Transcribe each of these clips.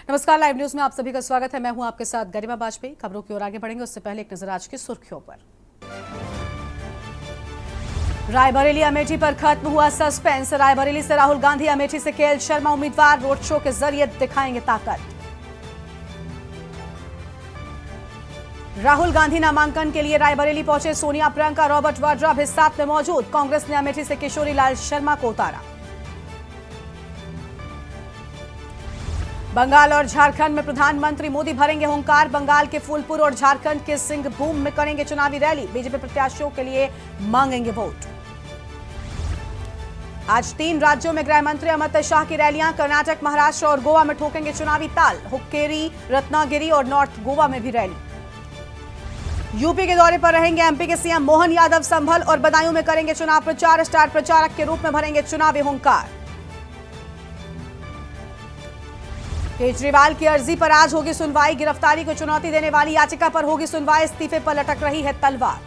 नमस्कार, live news में आप सभी का स्वागत है। मैं हूं आपके साथ गरिमा वाजपेयी। खबरों की ओर आगे बढ़ेंगे उससे पहले एक नजर आज की सुर्खियों पर। रायबरेली अमेठी पर खत्म हुआ सस्पेंस। रायबरेली से राहुल गांधी, अमेठी से केएल शर्मा उम्मीदवार, रोड शो के जरिए दिखाएंगे ताकत। राहुल गांधी नामांकन के लिए रायबरेली पहुंचे। सोनिया, प्रियंका, रॉबर्ट वाड्रा भी साथ में मौजूद। कांग्रेस ने अमेठी से किशोरी लाल शर्मा को उतारा। बंगाल और झारखंड में प्रधानमंत्री मोदी भरेंगे हुंकार। बंगाल के फूलपुर और झारखंड के सिंहभूम में करेंगे चुनावी रैली। बीजेपी प्रत्याशियों के लिए मांगेंगे वोट। आज 3 राज्यों में गृह मंत्री अमित शाह की रैलियां। कर्नाटक, महाराष्ट्र और गोवा में ठोकेंगे चुनावी ताल। हुक्केरी, रत्नागिरी और नॉर्थ गोवा में भी रैली। यूपी के दौरे पर रहेंगे एमपी के सीएम मोहन यादव। संभल और बदायूं में करेंगे चुनाव प्रचार। स्टार प्रचारक के रूप में भरेंगे चुनावी हुंकार। केजरीवाल की अर्जी पर आज होगी सुनवाई। गिरफ्तारी को चुनौती देने वाली याचिका पर होगी सुनवाई। इस्तीफे पर लटक रही है तलवार।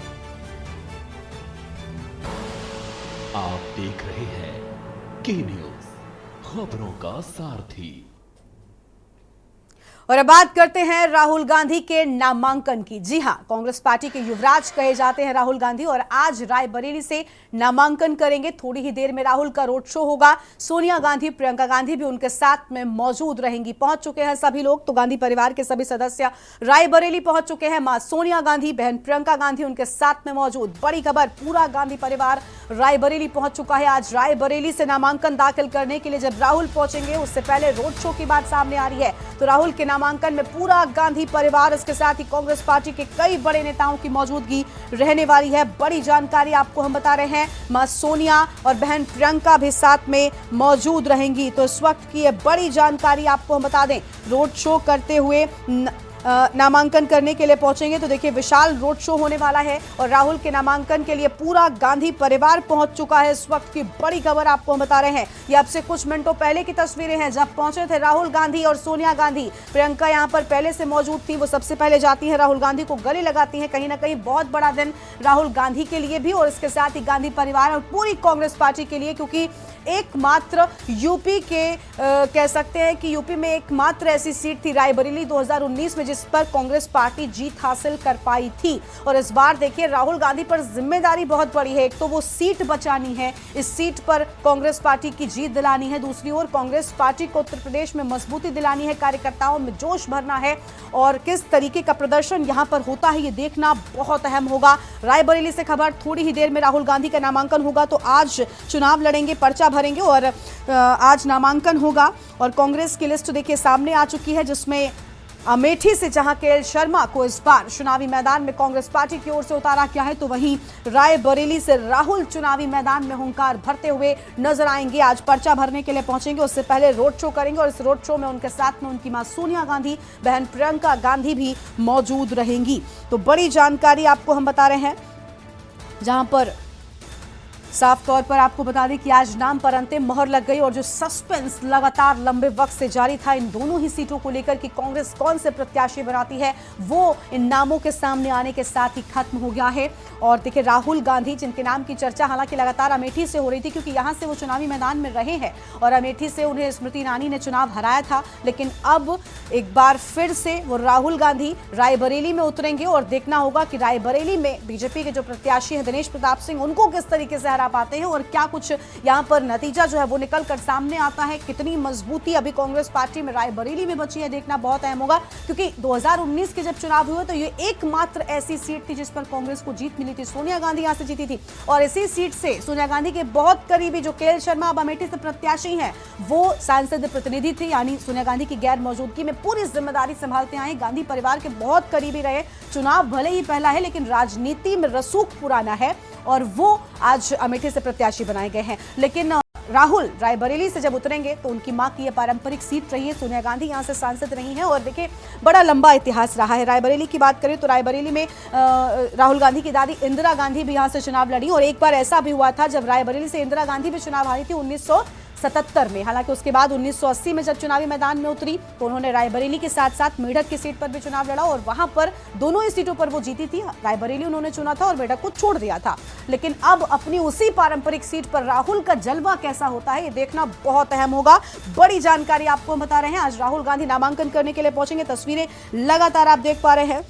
आप देख रहे हैं के न्यूज, खबरों का सारथी। और अब बात करते हैं राहुल गांधी के नामांकन की। जी हां, कांग्रेस पार्टी के युवराज कहे जाते हैं राहुल गांधी, और आज रायबरेली से नामांकन करेंगे। थोड़ी ही देर में राहुल का रोड शो होगा। सोनिया गांधी, प्रियंका गांधी भी उनके साथ में मौजूद रहेंगी। पहुंच चुके हैं सभी लोग, तो गांधी परिवार के सभी सदस्य रायबरेली पहुंच चुके हैं। मां सोनिया गांधी, बहन प्रियंका गांधी उनके साथ में मौजूद। बड़ी खबर, पूरा गांधी परिवार रायबरेली पहुंच चुका है। आज रायबरेली से नामांकन दाखिल करने के लिए जब राहुल पहुंचेंगे, उससे पहले रोड शो की बात सामने आ रही है। तो राहुल के नामांकन में पूरा गांधी परिवार, इसके साथ ही कांग्रेस पार्टी के कई बड़े नेताओं की मौजूदगी रहने वाली है। बड़ी जानकारी आपको हम बता रहे हैं। मां सोनिया और बहन प्रियंका भी साथ में मौजूद रहेंगी। तो इस वक्त की ये बड़ी जानकारी आपको हम बता दें। रोड शो करते हुए नामांकन करने के लिए पहुंचेंगे, तो देखिए विशाल रोड शो होने वाला है। और राहुल के नामांकन के लिए पूरा गांधी परिवार पहुंच चुका है। इस वक्त की बड़ी खबर आपको हम बता रहे हैं। ये अब से कुछ मिनटों पहले की तस्वीरें हैं, जब पहुंचे थे राहुल गांधी और सोनिया गांधी। प्रियंका यहां पर पहले से मौजूद थी। वो सबसे पहले जाती है, राहुल गांधी को गले लगाती है। कहीं ना कहीं बहुत बड़ा दिन राहुल गांधी के लिए भी, और इसके साथ ही गांधी परिवार और पूरी कांग्रेस पार्टी के लिए, क्योंकि एकमात्र यूपी के कह सकते हैं कि यूपी में एकमात्र ऐसी सीट थी रायबरेली 2019 में, जिस पर कांग्रेस पार्टी जीत हासिल कर पाई थी। और इस बार देखिए राहुल गांधी पर जिम्मेदारी बहुत बड़ी है। एक तो वो सीट बचानी है, इस सीट पर कांग्रेस पार्टी की जीत दिलानी है। दूसरी ओर कांग्रेस पार्टी को उत्तर प्रदेश में मजबूती दिलानी है, कार्यकर्ताओं में जोश भरना है, और किस तरीके का प्रदर्शन यहां पर होता है ये देखना बहुत अहम होगा। रायबरेली से खबर, थोड़ी ही देर में राहुल गांधी का नामांकन होगा। तो आज चुनाव लड़ेंगे, पर्चा भरेंगे और आज नामांकन होगा। और कांग्रेस की लिस्ट देखिए सामने आ चुकी है, जिसमें अमेठी से जहां केएल शर्मा को इस बार चुनावी मैदान में कांग्रेस पार्टी की ओर से उतारा गया है, तो वहीं रायबरेली से राहुल चुनावी मैदान में हुंकार भरते हुए नजर आएंगे। आज पर्चा भरने के लिए पहुंचेंगे, उससे पहले रोड शो करेंगे। और इस रोड शो में उनके साथ में उनकी मां सोनिया गांधी, बहन प्रियंका गांधी भी मौजूद रहेंगी। तो बड़ी जानकारी आपको हम बता रहे हैं, जहां पर साफ तौर पर आपको बता दें कि आज नाम पर अंतिम मोहर लग गई। और जो सस्पेंस लगातार लंबे वक्त से जारी था इन दोनों ही सीटों को लेकर कि कांग्रेस कौन से प्रत्याशी बनाती है, वो इन नामों के सामने आने के साथ ही खत्म हो गया है। और देखिए राहुल गांधी, जिनके नाम की चर्चा हालांकि लगातार अमेठी से हो रही थी, क्योंकि यहां से वो चुनावी मैदान में रहे हैं और अमेठी से उन्हें स्मृति ईरानी ने चुनाव हराया था। लेकिन अब एक बार फिर से वो राहुल गांधी रायबरेली में उतरेंगे, और देखना होगा कि रायबरेली में बीजेपी के जो प्रत्याशी हैं दिनेश प्रताप सिंह, उनको किस तरीके से हरा पाते हैं और क्या कुछ यहां पर नतीजा जो है वो निकल कर सामने आता है। कितनी मजबूती अभी कांग्रेस पार्टी में रायबरेली में बची है, देखना बहुत अहम होगा। क्योंकि 2019 के जब चुनाव हुए तो ये एकमात्र ऐसी सीट थी जिस पर कांग्रेस को जीत मिली थी। सोनिया गांधी यहां से जीती थी, और इसी सीट से सोनिया गांधी के बहुत करीबी जो केएल शर्मा अब अमेठी से प्रत्याशी हैं, वो सांसद प्रतिनिधि थे। यानी सोनिया गांधी की गैर मौजूदगी में पूरी जिम्मेदारी संभालते आए, गांधी परिवार के बहुत करीबी रहे। चुनाव भले ही पहला है, लेकिन राजनीति में रसूख पुराना है, और वो आज अमेठी से प्रत्याशी बनाए गए हैं। लेकिन राहुल रायबरेली से जब उतरेंगे तो उनकी मां की यह पारंपरिक सीट रही है। सोनिया गांधी यहां से सांसद रही हैं, और देखिए बड़ा लंबा इतिहास रहा है। रायबरेली की बात करें तो रायबरेली में राहुल गांधी की दादी इंदिरा गांधी भी यहां से चुनाव लड़ी, और एक बार ऐसा भी हुआ था जब रायबरेली से इंदिरा गांधी भी चुनाव हारी थी 1977 में। हालांकि उसके बाद 1980 में जब चुनावी मैदान में उतरी तो उन्होंने रायबरेली के साथ साथ मेढक की सीट पर भी चुनाव लड़ा और वहां पर दोनों ही सीटों पर वो जीती थी। रायबरेली उन्होंने चुना था और मेढक को छोड़ दिया था। लेकिन अब अपनी उसी पारंपरिक सीट पर राहुल का जलवा कैसा होता है, ये देखना बहुत अहम होगा। बड़ी जानकारी आपको हम बता रहे हैं। आज राहुल गांधी नामांकन करने के लिए पहुंचेंगे। तस्वीरें लगातार आप देख पा रहे हैं।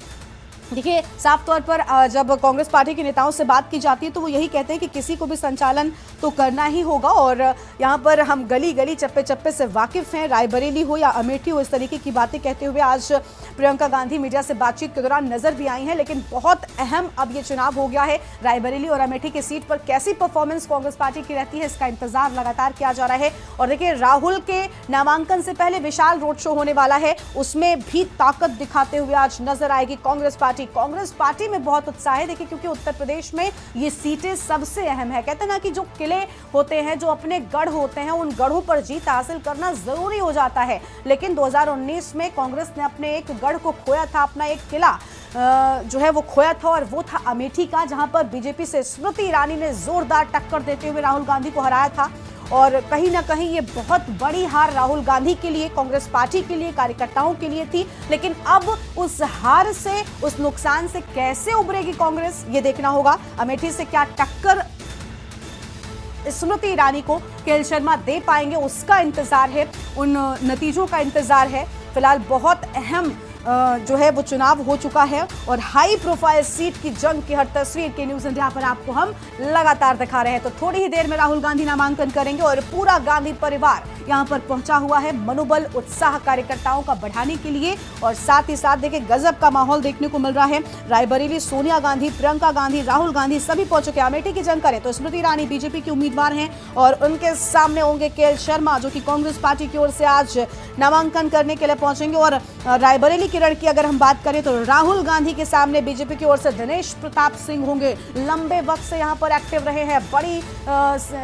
देखिए, साफ तौर पर जब कांग्रेस पार्टी के नेताओं से बात की जाती है तो वो यही कहते हैं कि किसी को भी संचालन तो करना ही होगा और यहाँ पर हम गली गली चप्पे चप्पे से वाकिफ हैं। रायबरेली हो या अमेठी हो, इस तरीके की बातें कहते हुए आज प्रियंका गांधी मीडिया से बातचीत के दौरान नजर भी आई हैं। लेकिन बहुत अहम अब ये चुनाव हो गया है। रायबरेली और अमेठी की सीट पर कैसी परफॉर्मेंस कांग्रेस पार्टी की रहती है, इसका इंतजार लगातार किया जा रहा है। और देखिए, राहुल के नामांकन से पहले विशाल रोड शो होने वाला है, उसमें भी ताकत दिखाते हुए आज नजर आएगी कांग्रेस पार्टी में बहुत उत्साह है। देखिए, क्योंकि उत्तर प्रदेश में ये सीटें सबसे अहम है। कहते हैं ना कि जो किले होते हैं, जो अपने गढ़ होते हैं, उन गढ़ों पर जीत हासिल करना जरूरी हो जाता है। लेकिन 2019 में कांग्रेस ने अपने एक गढ़ को खोया था, अपना एक किला जो है वो खोया था और वो था अमेठी का, जहां पर बीजेपी से स्मृति ईरानी ने जोरदार टक्कर देते हुए राहुल गांधी को हराया था। और कहीं ना कहीं ये बहुत बड़ी हार राहुल गांधी के लिए, कांग्रेस पार्टी के लिए, कार्यकर्ताओं के लिए थी। लेकिन अब उस हार से, उस नुकसान से कैसे उभरेगी कांग्रेस, ये देखना होगा। अमेठी से क्या टक्कर स्मृति ईरानी को केएल शर्मा दे पाएंगे, उसका इंतजार है, उन नतीजों का इंतजार है। फिलहाल बहुत अहम जो है वो चुनाव हो चुका है और हाई प्रोफाइल सीट की जंग की हर तस्वीर के न्यूज़ इंडिया पर आपको हम लगातार दिखा रहे हैं। तो थोड़ी ही देर में राहुल गांधी नामांकन करेंगे और पूरा गांधी परिवार यहां पर पहुंचा हुआ है मनोबल, उत्साह कार्यकर्ताओं का बढ़ाने के लिए। और साथ ही साथ देखिए, गजब का माहौल देखने को मिल रहा है। रायबरेली सोनिया गांधी, प्रियंका गांधी, राहुल गांधी सभी पहुंच चुके हैं। अमेठी की जंग करें तो स्मृति ईरानी बीजेपी की उम्मीदवार हैं और उनके सामने होंगे केएल शर्मा, जो कि कांग्रेस पार्टी की ओर से आज नामांकन करने के लिए पहुंचेंगे। और रायबरेली की रण की अगर हम बात करें तो राहुल गांधी के सामने बीजेपी की ओर से दिनेश प्रताप सिंह होंगे। लंबे वक्त से यहां पर एक्टिव रहे हैं, बड़ी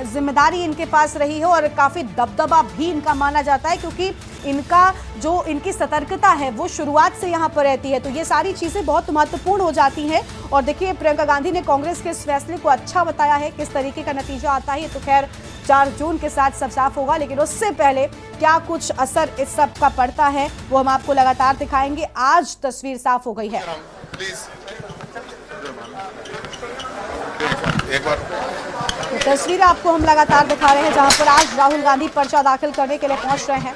जिम्मेदारी इनके पास रही है और काफी दबदबा भी इनका माना जाता है, क्योंकि इनकी सतर्कता है वो शुरुआत से यहां पर रहती है। तो ये सारी चीजें बहुत महत्वपूर्ण हो जाती हैं। और देखिए, प्रियंका गांधी ने कांग्रेस के इस फैसले को अच्छा बताया है। किस तरीके का नतीजा आता है तो खैर 4 जून के साथ सब साफ होगा। लेकिन उससे पहले क्या कुछ असर इस सब का पड़ता है वो हम आपको लगातार दिखाएंगे। आज तस्वीर साफ हो गई है। तो तस्वीर आपको हम लगातार दिखा रहे हैं जहां पर आज राहुल गांधी पर्चा दाखिल करने के लिए पहुंच रहे हैं।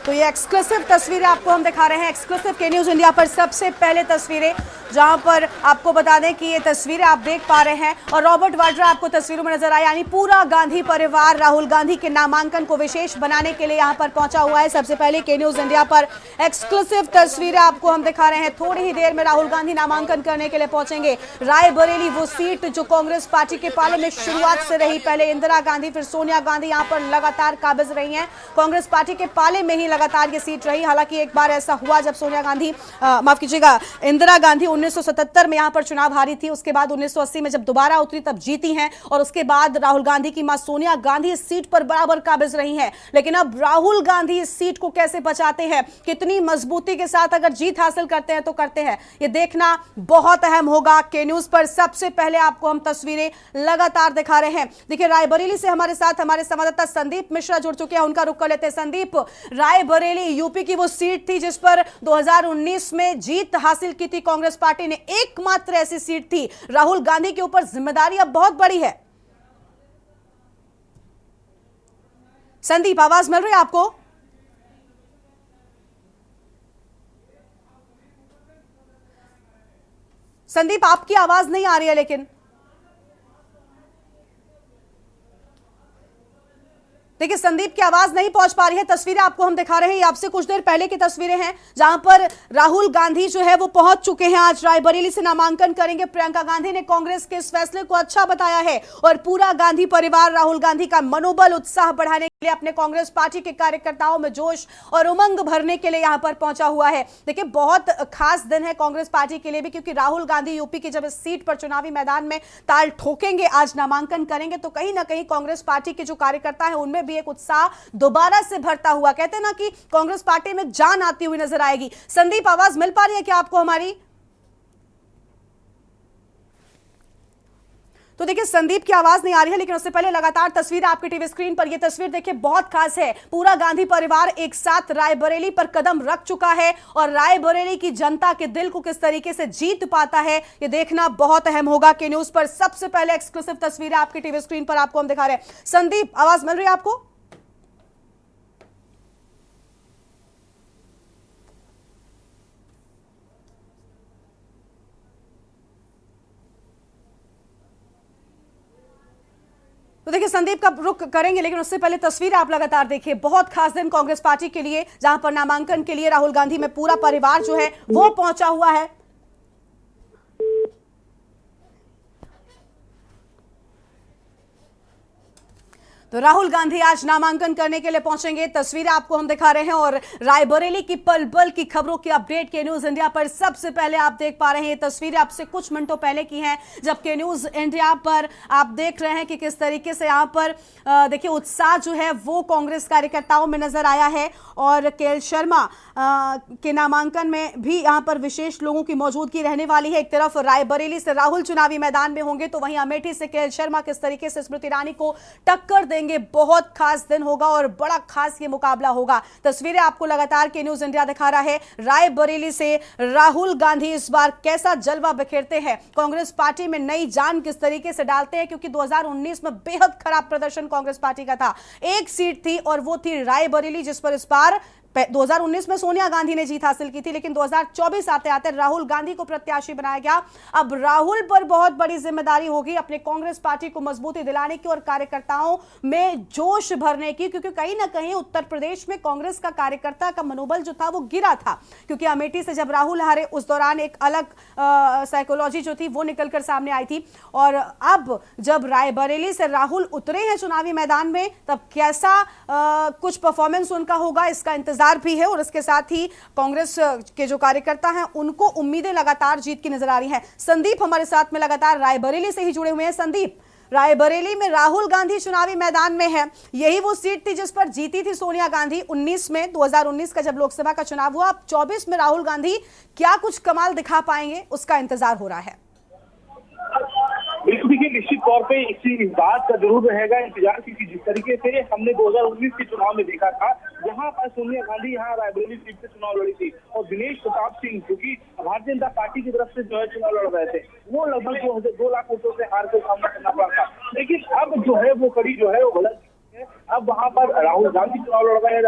तो ये एक्सक्लूसिव तस्वीरें आपको हम दिखा रहे हैं, एक्सक्लूसिव के न्यूज़ इंडिया पर सबसे पहले तस्वीरें, जहां पर आपको बता दें कि ये तस्वीरें आप देख पा रहे हैं और रॉबर्ट वाड्रा आपको तस्वीरों में नजर आए। यानी पूरा गांधी परिवार राहुल गांधी के नामांकन को विशेष बनाने के लिए यहां पर पहुंचा हुआ है। सबसे पहले के न्यूज़ इंडिया पर एक्सक्लूसिव तस्वीरें आपको हम दिखा रहे हैं। थोड़ी ही देर में राहुल गांधी नामांकन करने के लिए पहुंचेंगे। रायबरेली वो सीट जो कांग्रेस पार्टी के पाले में शुरुआत से रही, पहले इंदिरा गांधी फिर सोनिया गांधी यहां पर लगातार काबिज रही हैं। कांग्रेस पार्टी के पाले में ही लगातार ये सीट रही। हालांकि एक बार ऐसा हुआ जब सोनिया गांधी माफ कीजिएगा इंदिरा गांधी 1977 में यहां पर चुनाव हारी थी। उसके बाद 1980 में जब दोबारा उतरी तब जीती हैं और उसके बाद राहुल गांधी की मां सोनिया गांधी इस सीट पर बराबर काबिज रही हैं। लेकिन अब राहुल गांधी इस सीट को कैसे बचाते हैं, कितनी मजबूती के साथ अगर जीत हासिल करते हैं तो करते हैं, ये देखना बहुत अहम होगा। के न्यूज़ पर सबसे पहले आपको हम तस्वीरें लगातार दिखा रहे हैं। देखिए, रायबरेली से हमारे साथ हमारे संवाददाता संदीप मिश्रा जुड़ चुके हैं, उनका रुख कर लेते हैं। संदीप, रायबरेली यूपी की वो सीट थी जिस पर 2019 में जीत हासिल की थी कांग्रेस पार्टी ने, एकमात्र ऐसी सीट थी। राहुल गांधी के ऊपर जिम्मेदारी अब बहुत बड़ी है। संदीप, आवाज मिल रही है आपको? संदीप, आपकी आवाज नहीं आ रही है लेकिन। देखिए, संदीप की आवाज नहीं पहुंच पा रही है। तस्वीरें आपको हम दिखा रहे हैं, ये आपसे कुछ देर पहले की तस्वीरें हैं जहां पर राहुल गांधी जो है वो पहुंच चुके हैं। आज रायबरेली से नामांकन करेंगे। प्रियंका गांधी ने कांग्रेस के इस फैसले को अच्छा बताया है और पूरा गांधी परिवार राहुल गांधी का मनोबल, उत्साह बढ़ाने लिए अपने कांग्रेस पार्टी के कार्यकर्ताओं में जोश और उमंग भरने के लिए यहां पर पहुंचा हुआ है। देखिए, बहुत खास दिन है कांग्रेस पार्टी के लिए भी, क्योंकि राहुल गांधी यूपी की जब इस सीट पर चुनावी मैदान में ताल ठोकेंगे, आज नामांकन करेंगे, तो कहीं ना कहीं कांग्रेस पार्टी के जो कार्यकर्ता हैं उनमें भी एक उत्साह दोबारा से भरता हुआ, कहते हैं ना कि कांग्रेस पार्टी में जान आती हुई नजर आएगी। संदीप, आवाज मिल पा रही है क्या आपको हमारी? तो देखिए, संदीप की आवाज नहीं आ रही है, लेकिन उससे पहले लगातार तस्वीर आपके टीवी स्क्रीन पर, यह तस्वीर देखिए बहुत खास है। पूरा गांधी परिवार एक साथ रायबरेली पर कदम रख चुका है और रायबरेली की जनता के दिल को किस तरीके से जीत पाता है, यह देखना बहुत अहम होगा। के न्यूज पर सबसे पहले एक्सक्लूसिव तस्वीरें आपके टीवी स्क्रीन पर आपको हम दिखा रहे हैं। संदीप, आवाज मिल रही है आपको? तो देखिए, संदीप का रुख करेंगे, लेकिन उससे पहले तस्वीर आप लगातार देखिए। बहुत खास दिन कांग्रेस पार्टी के लिए, जहां पर नामांकन के लिए राहुल गांधी में पूरा परिवार जो है वो पहुंचा हुआ है। तो राहुल गांधी आज नामांकन करने के लिए पहुंचेंगे, तस्वीरें आपको हम दिखा रहे हैं। और रायबरेली की पल पल की खबरों की अपडेट के न्यूज इंडिया पर सबसे पहले आप देख पा रहे हैं। ये तस्वीरें आपसे कुछ मिनटों पहले की हैं, जब के न्यूज इंडिया पर आप देख रहे हैं कि किस तरीके से यहां पर देखिए उत्साह जो है वो कांग्रेस कार्यकर्ताओं में नजर आया है। और के शर्मा के नामांकन में भी यहां पर विशेष लोगों की मौजूदगी रहने वाली है। एक तरफ रायबरेली से राहुल चुनावी मैदान में होंगे, तो वहीं अमेठी से के शर्मा किस तरीके से स्मृति ईरानी को टक्कर देंगे। बहुत खास दिन होगा और बड़ा खास ये मुकाबला होगा। तस्वीरें आपको लगातार के न्यूज इंडिया दिखा रहा है। रायबरेली से राहुल गांधी इस बार कैसा जलवा बिखेरते हैं, कांग्रेस पार्टी में नई जान किस तरीके से डालते हैं, क्योंकि 2019 में बेहद खराब प्रदर्शन कांग्रेस पार्टी का था। एक सीट थी और वो थी रायबरेली, जिस पर इस बार 2019 में सोनिया गांधी ने जीत हासिल की थी, लेकिन 2024 आते आते राहुल गांधी को प्रत्याशी बनाया गया। अब राहुल पर बहुत बड़ी जिम्मेदारी होगी अपने कांग्रेस पार्टी को मजबूती दिलाने की और कार्यकर्ताओं में जोश भरने की, क्योंकि कहीं ना कहीं उत्तर प्रदेश में कांग्रेस का कार्यकर्ता का मनोबल जो था वो गिरा था, क्योंकि अमेठी से जब राहुल हारे उस दौरान एक अलग साइकोलॉजी जो थी वो निकलकर सामने आई थी। और अब जब रायबरेली से राहुल उतरे हैं चुनावी मैदान में, तब कैसा कुछ परफॉर्मेंस उनका होगा, इसका इंतजार भी है। और इसके साथ ही कांग्रेस के जो कार्यकर्ता हैं उनको उम्मीदें लगातार जीत की नजर आ रही हैं। संदीप हमारे साथ में लगातार रायबरेली से ही जुड़े हुए हैं। संदीप, रायबरेली में राहुल गांधी चुनावी मैदान में है, यही वो सीट थी जिस पर जीती थी सोनिया गांधी 2019 का जब लोकसभा का चुनाव हुआ। अब 24 में राहुल गांधी क्या कुछ कमाल दिखा पाएंगे, उसका इंतजार हो रहा है। देखिए, निश्चित तौर पे इस बात का जरूर रहेगा इंतजार, क्योंकि जिस तरीके से हमने 2019 के चुनाव में देखा था, जहां पर सोनिया गांधी यहाँ रायबरेली सीट से चुनाव लड़ी थी और दिनेश प्रताप सिंह जो कि भारतीय जनता पार्टी की तरफ से जो है चुनाव लड़ रहे थे, वो लगभग 2 लाख वोटों से हार का सामना करना पड़ा था। लेकिन अब जो है वो कड़ी जो है वो गलत। अब वहां पर राहुल गांधी चुनाव लड़ रहे हैं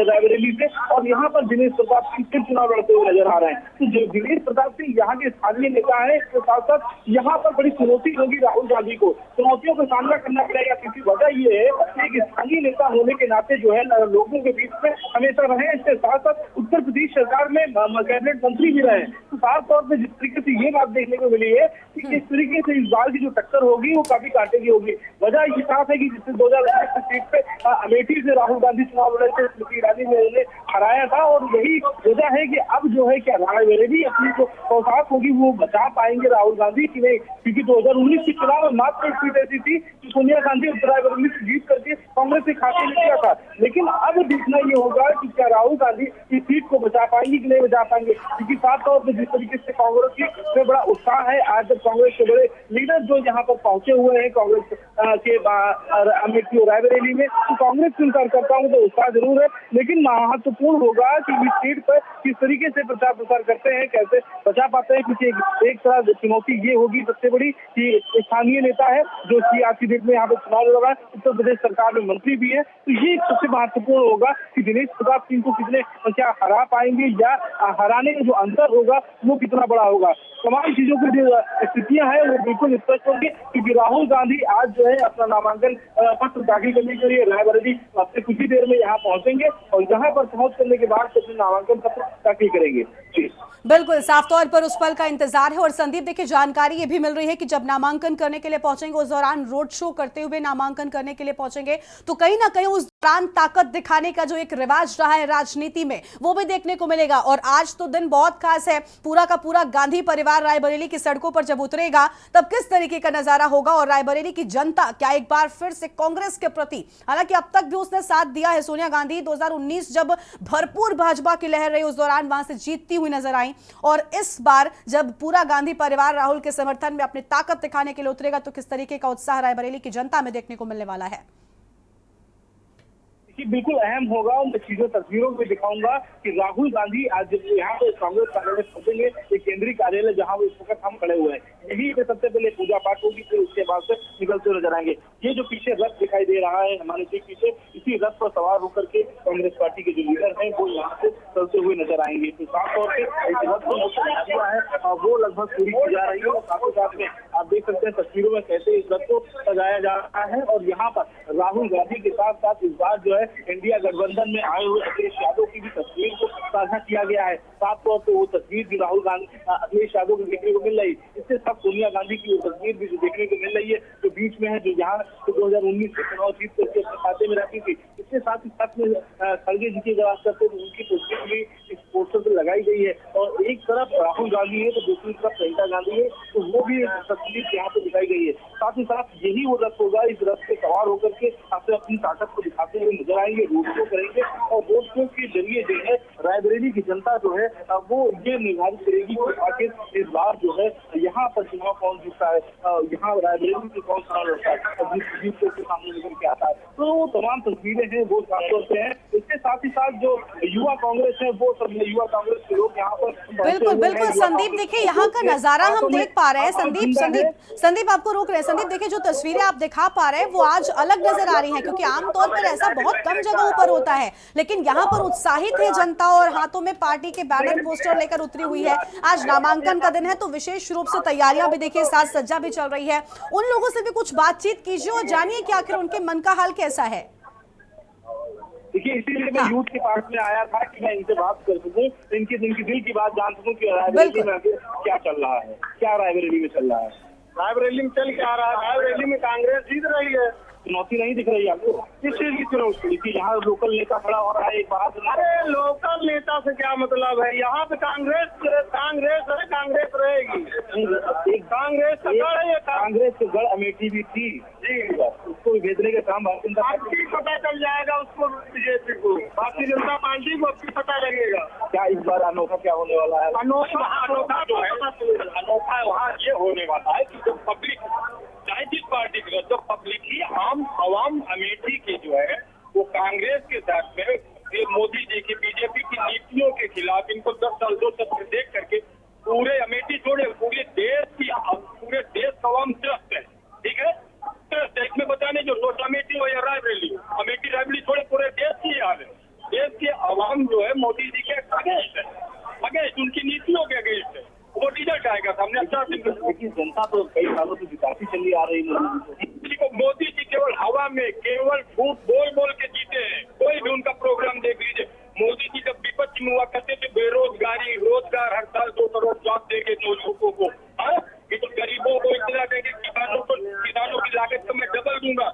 रायबरेली से, और यहाँ पर दिनेश प्रताप सिंह फिर चुनाव लड़ते हुए नजर आ रहे हैं। तो जो दिनेश प्रताप सिंह यहाँ के स्थानीय नेता है, इसके साथ साथ यहाँ पर बड़ी चुनौती होगी राहुल गांधी को, चुनौतियों का सामना करना पड़ेगा, क्योंकि वजह ये है कि स्थानीय नेता होने के नाते जो है लोगों के बीच में हमेशा रहे। इसके साथ साथ उत्तर प्रदेश सरकार में कैबिनेट मंत्री भी रहे। तो साफ तौर पर जिस तरीके से ये बात देखने को मिली है कि किस तरीके से इस बार की जो टक्कर होगी वो काफी कांटे की होगी। वजह ये साफ है कि जिससे 2019 सीट पे अमेठी से राहुल गांधी चुनाव लड़े थे, स्मृति ईरानी ने उन्हें हराया था, और यही वजह है कि अब जो है क्या रायबरेली अपनी जो औकात होगी वो बचा पाएंगे राहुल गांधी की नहीं, क्योंकि 2019 के चुनाव में मात्र एक सीट ऐसी थी कि सोनिया गांधी रायबरेली से जीत करके कांग्रेस से खाते में किया था। लेकिन अब देखना ये होगा कि क्या राहुल गांधी इस सीट को बचा पाएंगे कि नहीं बचा पाएंगे, क्योंकि साफ तौर पर जिस तरीके से कांग्रेस में बड़ा उत्साह है। आज जब कांग्रेस के बड़े लीडर जो यहाँ पर पहुंचे हुए हैं कांग्रेस के अमेठी और रायबरेली में, तो कांग्रेस के कार्यकर्ताओं को तो उत्साह जरूर है, लेकिन महत्वपूर्ण होगा कि इस सीट पर किस तरीके से प्रचार प्रसार करते हैं, कैसे बचा पाते हैं, क्योंकि एक तरह चुनौती ये होगी सबसे बड़ी कि स्थानीय नेता है जो कि आज की डेट में यहाँ पे चुनाव लड़ रहा है, उत्तर प्रदेश सरकार में मंत्री भी है। तो ये सबसे महत्वपूर्ण होगा कि दिनेश प्रताप सिंह को कितने क्या हरा पाएंगे, या हराने का जो अंतर होगा वो कितना बड़ा होगा। तमाम चीजों की जो स्थितियां हैं वो बिल्कुल स्पष्ट होंगी, क्योंकि राहुल गांधी आज जो है अपना नामांकन पत्र दाखिल करने के लिए रायबरेली अपने कुछ ही देर में यहाँ पहुंचेंगे और यहाँ पर पहुंच करने के बाद अपने नामांकन पत्र दाखिल करेंगे। बिल्कुल, साफ तौर पर उस पल का इंतजार है। और संदीप देखिए, जानकारी ये भी मिल रही है कि जब नामांकन करने के लिए पहुंचेंगे, उस दौरान रोड शो करते हुए नामांकन करने के लिए पहुंचेंगे, तो कहीं ना कहीं उस दौरान ताकत दिखाने का जो एक रिवाज रहा है राजनीति में, वो भी देखने को मिलेगा। और आज तो दिन बहुत खास है, पूरा का पूरा गांधी परिवार रायबरेली की सड़कों पर जब उतरेगा, तब किस तरीके का नजारा होगा। और रायबरेली की जनता क्या एक बार फिर से कांग्रेस के प्रति, हालांकि अब तक भी उसने साथ दिया है, सोनिया गांधी 2019 जब भरपूर भाजपा की लहर रही, उस दौरान वहां से जीतती हुई नजर आई, और इस बार जब पूरा गांधी परिवार राहुल के समर्थन में अपनी ताकत दिखाने के लिए उतरेगा, तो किस तरीके का उत्साह रायबरेली की जनता में देखने को मिलने वाला है। बिल्कुल अहम होगा। मैं चीजों तस्वीरों में दिखाऊंगा कि राहुल गांधी आज यहाँ पे कांग्रेस कार्यालय पहुंचेंगे, एक केंद्रीय कार्यालय जहाँ इस वक्त हम खड़े हुए हैं, यही पे सबसे पहले पूजा पाठ होगी, फिर उसके बाद से निकलते नजर आएंगे। ये जो पीछे रथ दिखाई दे रहा है हमारे ठीक पीछे, इसी रथ पर सवार होकर के कांग्रेस पार्टी के जो लीडर है वो यहाँ से चलते हुए नजर आएंगे। तो साफ तौर पर इस रथ को है वो लगभग पूरी की जा रही है। और साथ ही साथ में आप देख सकते हैं तस्वीरों में कैसे इस रथ को सजाया जा रहा है। और यहाँ पर राहुल गांधी के साथ साथ इस बार जो है इंडिया गठबंधन में आए हुए अखिलेश यादव की भी तस्वीर को साझा किया गया है। साफ तौर पर वो तस्वीर भी राहुल गांधी अखिलेश यादव को देखने को मिल रही है। इसके साथ सोनिया गांधी की वो तस्वीर भी जो देखने को मिल रही है, जो बीच में है, जो यहाँ 2019 के चुनाव जीत करके अपने खाते में रखी थी। इसके साथ ही साथ में खड़गे जी की अगर बात करते हैं तो उनकी तस्वीर भी इस पोस्टर पर लगाई गई है। और एक तरफ राहुल गांधी है तो दूसरी तरफ प्रियंका गांधी है, तो वो भी तस्वीर यहाँ पे दिखाई गई है। साथ ही साथ यही वो रथ होगा, इस रथ पे सवार होकर के अपनी ताकत को दिखाते हुए नजर आएंगे, रोड शो करेंगे। और रोड शो के जरिए जो है रायबरेली की जनता जो है वो ये निर्धारित करेगी कि आखिर इस बार जो है यहाँ पर चुनाव कौन जीतता है, यहाँ रायबरेली से कौन चुनाव लड़ता है, जीत के सामने निकल के आता है। तो वो तमाम तस्वीरें हैं वो साफ तौर पे हैं। इसके साथ ही साथ जो युवा कांग्रेस है वो सब युवा कांग्रेस के लोग यहाँ पर बिल्कुल बिल्कुल संदीप, देखिए यहाँ का नजारा हम देख पा रहे हैं। संदीप आपको रोक रहे हैं। संदीप देखिए, जो तस्वीरें आप दिखा पा रहे हैं वो आज अलग नजर आ रही हैं, क्योंकि आमतौर पर ऐसा बहुत कम जगहों पर होता है, लेकिन यहाँ पर उत्साहित है जनता और हाथों में पार्टी के बैनर पोस्टर लेकर उतरी हुई है। आज नामांकन का दिन है, तो विशेष रूप से तैयारियां भी देखिए, साज सज्जा भी चल रही है। उन लोगों से भी कुछ बातचीत कीजिए और जानिए कि आखिर उनके मन का हाल कैसा है। देखिए, इसीलिए मैं यूथ के पास में आया था कि मैं इनसे बात कर सकूं, इनके दिल की बात जान सकूं कि रायबरेली में क्या चल रहा है, क्या रायबरेली में चल रहा है। रायबरेली में चल क्या रहा है? रायबरेली में कांग्रेस जीत रही है। चुनौती नहीं दिख रही आपको? किस चीज की चुनौती? यहाँ लोकल नेता खड़ा हो रहा है, एक बात। अरे लोकल नेता से क्या मतलब है? यहाँ पे कांग्रेस है, कांग्रेस रहेगी। कांग्रेस का गढ़ है, कांग्रेस के गढ़ अमेठी भी थी जी, उसको भेजने का काम भारतीय जनता पार्टी पता चल जाएगा उसको, बीजेपी को, भारतीय जनता पार्टी को आपकी पता लगेगा। क्या इस बार अनोखा क्या होने वाला है? अनोखा जो है, अनोखा वहाँ ये होने वाला है कि जो पब्लिक, चाहे जिस पार्टी की, जो पब्लिक ही आवाम अमेठी की जो है वो कांग्रेस के साथ में मोदी जी की, बीजेपी की नीतियों के खिलाफ, इनको 10 साल 2 साल देख करके पूरे अमेठी छोड़े पूरे देश का आवाम त्रस्त है। ठीक है, त्रस्त है। इसमें बताने जो नोट अमेठी हो या रायबरेली, अमेठी रायबरेली छोड़े पूरे देश की हाल है। देश के आवाम जो है मोदी जी के अगेंस्ट है, उनकी नीतियों के अगेंस्ट है। वो रिजल्ट आएगा सामने। लेकिन जनता तो कई सालों से जिताती चली आ रही है। मोदी जी केवल हवा में, केवल झूठ बोल के जीते हैं। कोई भी उनका प्रोग्राम देख लीजिए। मोदी जी जब विपक्ष में हुआ करते थे, बेरोजगारी, रोजगार हड़ताल, 2 करोड़ जॉब देंगे लोगों को, तो गरीबों को इतना देंगे, किसानों की लागत तो मैं डबल दूंगा।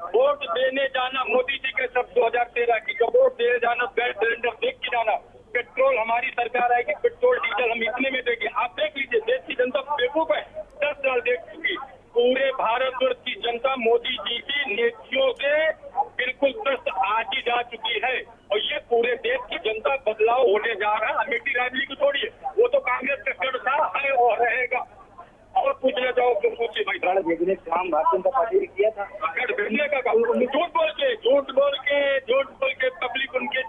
वोट देने जाना मोदी जी के सब 2013 की, जब वोट देने जाना गैस सिलेंडर देख के जाना, पेट्रोल हमारी सरकार आएगी, पेट्रोल डीजल हम इतने में देंगे। आप देख लीजिए, देश की जनता बेवकूफ है, 10 साल देख चुकी। पूरे भारतवर्ष की जनता मोदी जी की नीतियों से बिल्कुल त्रस्त आज ही जा चुकी है। और ये पूरे देश की जनता बदलाव होने जा रहा है। अमेठी रायबरेली को छोड़िए, वो तो कांग्रेस का गढ़ था, है और रहेगा। और पूछना चाहो तो पूछिए भाई। गढ़ भेजने का काम भारतीय जनता पार्टी ने किया था। गढ़ भेजने का काम झूठ बोल के पब्लिक उनके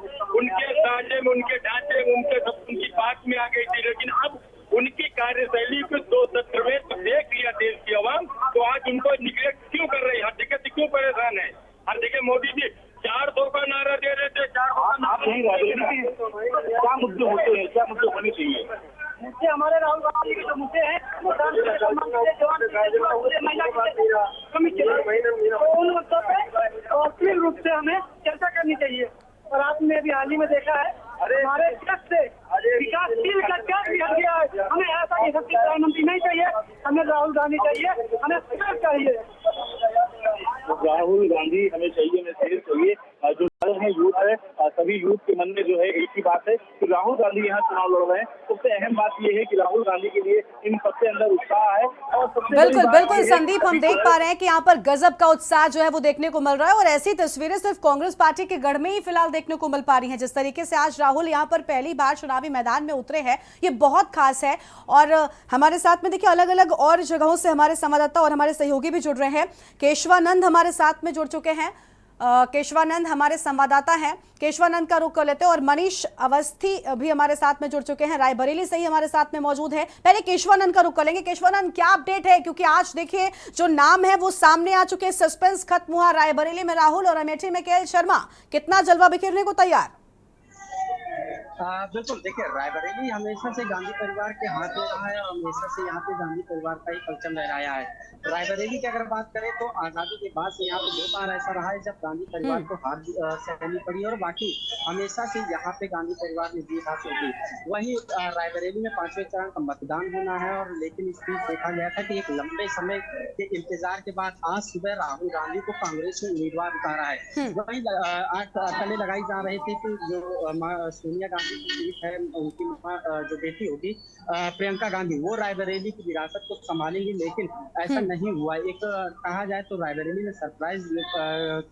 साझे में, उनके ढांचे में, उनकी बात में आ गई थी। लेकिन अब उनकी कार्यशैली को 2 सत्र में तो देख लिया देश की आवाम, तो आज उनको निगलेक्ट क्यों कर रही है? हर जगह से क्यों परेशान है? हर जगह मोदी जी 400 का नारा दे रहे थे। 400 आप नहीं रायबरेली के क्या मुद्दे होते हैं, क्या मुद्दे होने चाहिए? मुद्दे हमारे राहुल गांधी के जो मुद्दे हैं, उन मुद्दों पे औपचारिक रूप से हमें चर्चा करनी चाहिए। और आपने अभी हाल ही में देखा है, हमारे देश से विकासशील का क्या आनी चाहिए, हमें फिर चाहिए। राहुल गांधी हमें चाहिए, हमें फिर चाहिए। जो दल है, यूथ है, सभी यूथ के मन में जो है एक ही बात है कि राहुल गांधी यहाँ चुनाव लड़ रहे हैं। सबसे अहम बात यह है कि राहुल गांधी के लिए इन सबसे अंदर उत्साह है और सबसे बड़ी बिल्कुल बात बिल्कुल ये है संदीप, कि हम अभी देख जो पा है- रहे हैं कि यहाँ पर गजब का उत्साह जो है वो देखने को मिल रहा है और ऐसी तस्वीरें सिर्फ कांग्रेस पार्टी के गढ़ में ही फिलहाल देखने को मिल पा रही हैं। जिस तरीके से आज राहुल यहाँ पर पहली बार चुनावी मैदान में उतरे हैं, ये बहुत खास है। और हमारे साथ में देखिए अलग अलग और जगहों से हमारे संवाददाता और हमारे सहयोगी भी जुड़ रहे हैं। केशवानंद हमारे साथ में जुड़ चुके हैं। केशवानंद हमारे संवाददाता हैं, केशवानंद का रुख कर लेते हैं। और मनीष अवस्थी भी हमारे साथ में जुड़ चुके हैं, रायबरेली से ही हमारे साथ में मौजूद है। पहले केशवानंद का रुख कर लेंगे। केशवानंद, क्या अपडेट है? क्योंकि आज देखिए जो नाम है वो सामने आ चुके हैं, सस्पेंस खत्म हुआ। रायबरेली में राहुल और अमेठी में केएल शर्मा, कितना जलवा बिखेरने को तैयार? बिल्कुल, देखिए रायबरेली हमेशा से गांधी परिवार के हाथ में रहा है और हमेशा से यहाँ पे गांधी परिवार का ही परचम लहराया है। रायबरेली की अगर बात करें तो आजादी के बाद से यहाँ पे 2 बार ऐसा रहा है जब गांधी परिवार को हार सहनी पड़ी और बाकी हमेशा से यहाँ पे गांधी परिवार ने जीत हासिल की। वहीं रायबरेली में 5वें चरण का मतदान होना है और लेकिन इस बीच देखा गया था कि एक लंबे समय के इंतजार के बाद आज सुबह राहुल गांधी को कांग्रेस ने उम्मीदवार उतारा है। वहीं अटकलें लगाई जा रही थी कि जो सोनिया गांधी की सीट है, उनकी जो बेटी होगी प्रियंका गांधी, वो रायबरेली की विरासत को संभालेंगी, लेकिन ऐसा नहीं हुआ। एक कहा जाए तो रायबरेली में सरप्राइज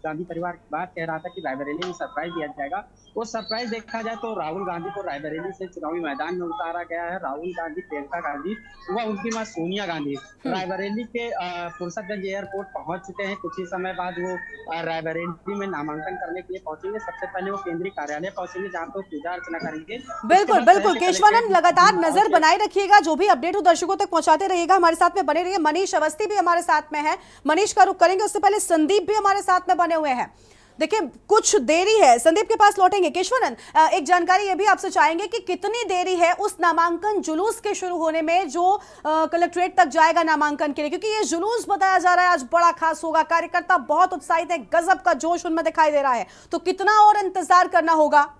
गांधी परिवार की बात कह रहा था कि रायबरेली में सरप्राइज दिया जाएगा। वो सरप्राइज देखा जाए तो राहुल गांधी को रायबरेली से चुनावी मैदान में उतारा गया है। राहुल गांधी, प्रियंका गांधी व उनकी मां सोनिया गांधी रायबरेली के फुर्सतगंज एयरपोर्ट पहुंच चुके हैं। कुछ ही समय बाद वो रायबरेली में नामांकन करने के लिए पहुंचेंगे। सबसे पहले वो केंद्रीय कार्यालय पहुंचेंगे जहाँ पे पूजा अर्चना करेंगे। बिल्कुल बिल्कुल केशवानंद, लगातार नजर बनाए रखिएगा, जो भी अपडेट हो दर्शकों तक पहुंचाते रहिएगा, हमारे साथ में बने रहिए। मनीष अवस्थी भी हमारे साथ में है, मनीष का रुख करेंगे। उससे पहले संदीप भी हमारे साथ में बने हुए हैं। देखिए कुछ देरी है, संदीप के पास लौटेंगे। केशवानंद, एक जानकारी ये भी आपसे चाहेंगे कि कितनी देरी है उस नामांकन जुलूस के शुरू होने में जो कलेक्ट्रेट तक जाएगा नामांकन के लिए, क्योंकि ये जुलूस बताया जा रहा है आज बड़ा खास होगा, कार्यकर्ता बहुत उत्साहित है, गजब का जोश उनमें दिखाई दे रहा है, तो कितना और इंतजार करना होगा?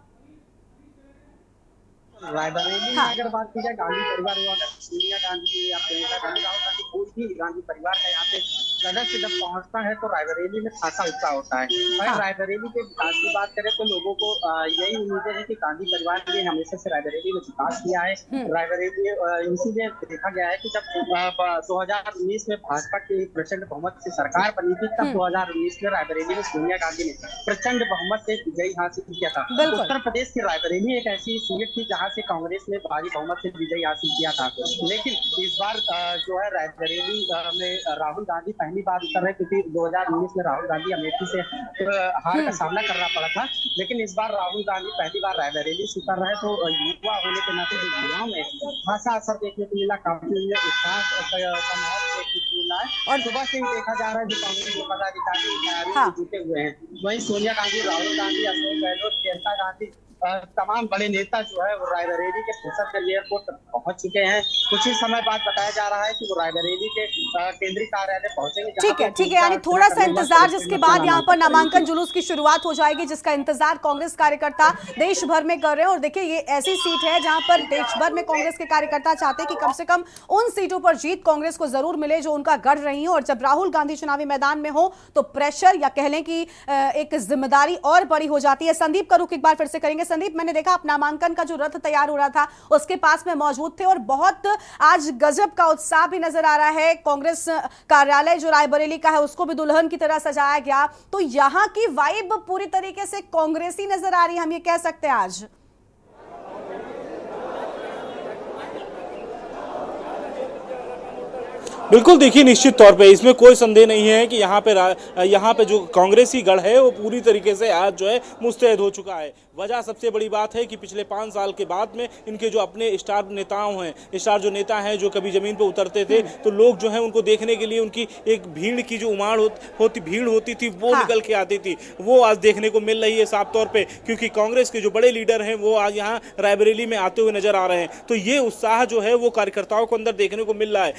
रायबरेली में अगर बात की जाए गांधी परिवार हुआ, सोनिया गांधी या प्रियंका गांधी, राहुल गांधी, कोई भी गांधी परिवार का यहाँ पे सदस्य जब पहुंचता है तो रायबरेली में खासा उत्साह होता है। अगर रायबरेली के विकास की बात करें तो लोगों को यही उम्मीदें है कि गांधी परिवार ने हमेशा से रायबरेली में विकास किया है। रायबरेली इसीलिए देखा गया है कि जब 2019 में भाजपा की प्रचंड बहुमत से सरकार बनी थी, तब 2019 में रायबरेली में सोनिया गांधी ने प्रचंड बहुमत से विजय हासिल किया था। उत्तर प्रदेश की रायबरेली एक ऐसी सीट थी जहाँ से कांग्रेस ने भारी बहुमत से विजय हासिल किया था, लेकिन इस बार जो है रायबरेली में राहुल गांधी पहली बार उतर रहे, क्योंकि 2019 में राहुल गांधी अमेठी से हार का सामना करना पड़ा था, लेकिन इस बार राहुल गांधी पहली बार रायबरेली से उतर रहे। तो युवा होने के नाते युवाओं में खासा असर देखने को मिला, काफी उत्साह का माहौल देखने को मिला है और सुबह से ही देखा जा रहा है जो कांग्रेस के पदाधिकारी जुटे हुए हैं। वहीं सोनिया गांधी, राहुल गांधी, अशोक गहलोत, प्रियंका गांधी, तमाम बड़े नेता जो है वो रायबरेली के फुर्सतगंज एयरपोर्ट तक पहुंच चुके हैं। कुछ ही समय बाद बताया जा रहा है कि वो रायबरेली के केंद्रीय कार्यालय पहुंचेंगे। ठीक है, यानी थोड़ा सा इंतजार, जिसके बाद यहाँ पर नामांकन जुलूस की शुरुआत हो जाएगी, जिसका इंतजार कांग्रेस कार्यकर्ता देश भर में कर रहे हैं। और देखिए ये ऐसी सीट है जहां पर देश भर में कांग्रेस के कार्यकर्ता चाहते हैं कि कम से कम उन सीटों पर जीत कांग्रेस को जरूर मिले जो उनका गढ़ रही है। और जब राहुल गांधी चुनावी मैदान में हो तो प्रेशर या कह लें कि एक जिम्मेदारी और बड़ी हो जाती है। संदीप का रुख एक बार फिर से करेंगे। संदीप, मैंने देखा आप नामांकन का जो रथ तैयार हो रहा था उसके पास में मौजूद थे और बहुत आज गजब का उत्साह भी नजर आ रहा है। कांग्रेस कार्यालय जो रायबरेली का है उसको भी दुल्हन की तरह सजाया गया, तो यहां की वाइब पूरी तरीके से कांग्रेसी नजर आ रही है, हम ये कह सकते हैं आज। बिल्कुल, देखिए निश्चित तौर पे इसमें कोई संदेह नहीं है कि यहाँ पे जो कांग्रेसी गढ़ है वो पूरी तरीके से आज जो है मुस्तैद हो चुका है। वजह सबसे बड़ी बात है कि पिछले 5 साल के बाद में इनके जो अपने स्टार नेताओं हैं, स्टार जो नेता हैं जो कभी जमीन पे उतरते थे तो लोग जो है उनको देखने के लिए उनकी एक भीड़ की जो उमाड़ होती थी वो निकल के आती थी, वो आज देखने को मिल रही है साफ तौर पे, क्योंकि कांग्रेस के जो बड़े लीडर हैं वो आज यहाँ रायबरेली में आते हुए नजर आ रहे हैं। तो ये उत्साह जो है वो कार्यकर्ताओं को अंदर देखने को मिल रहा है।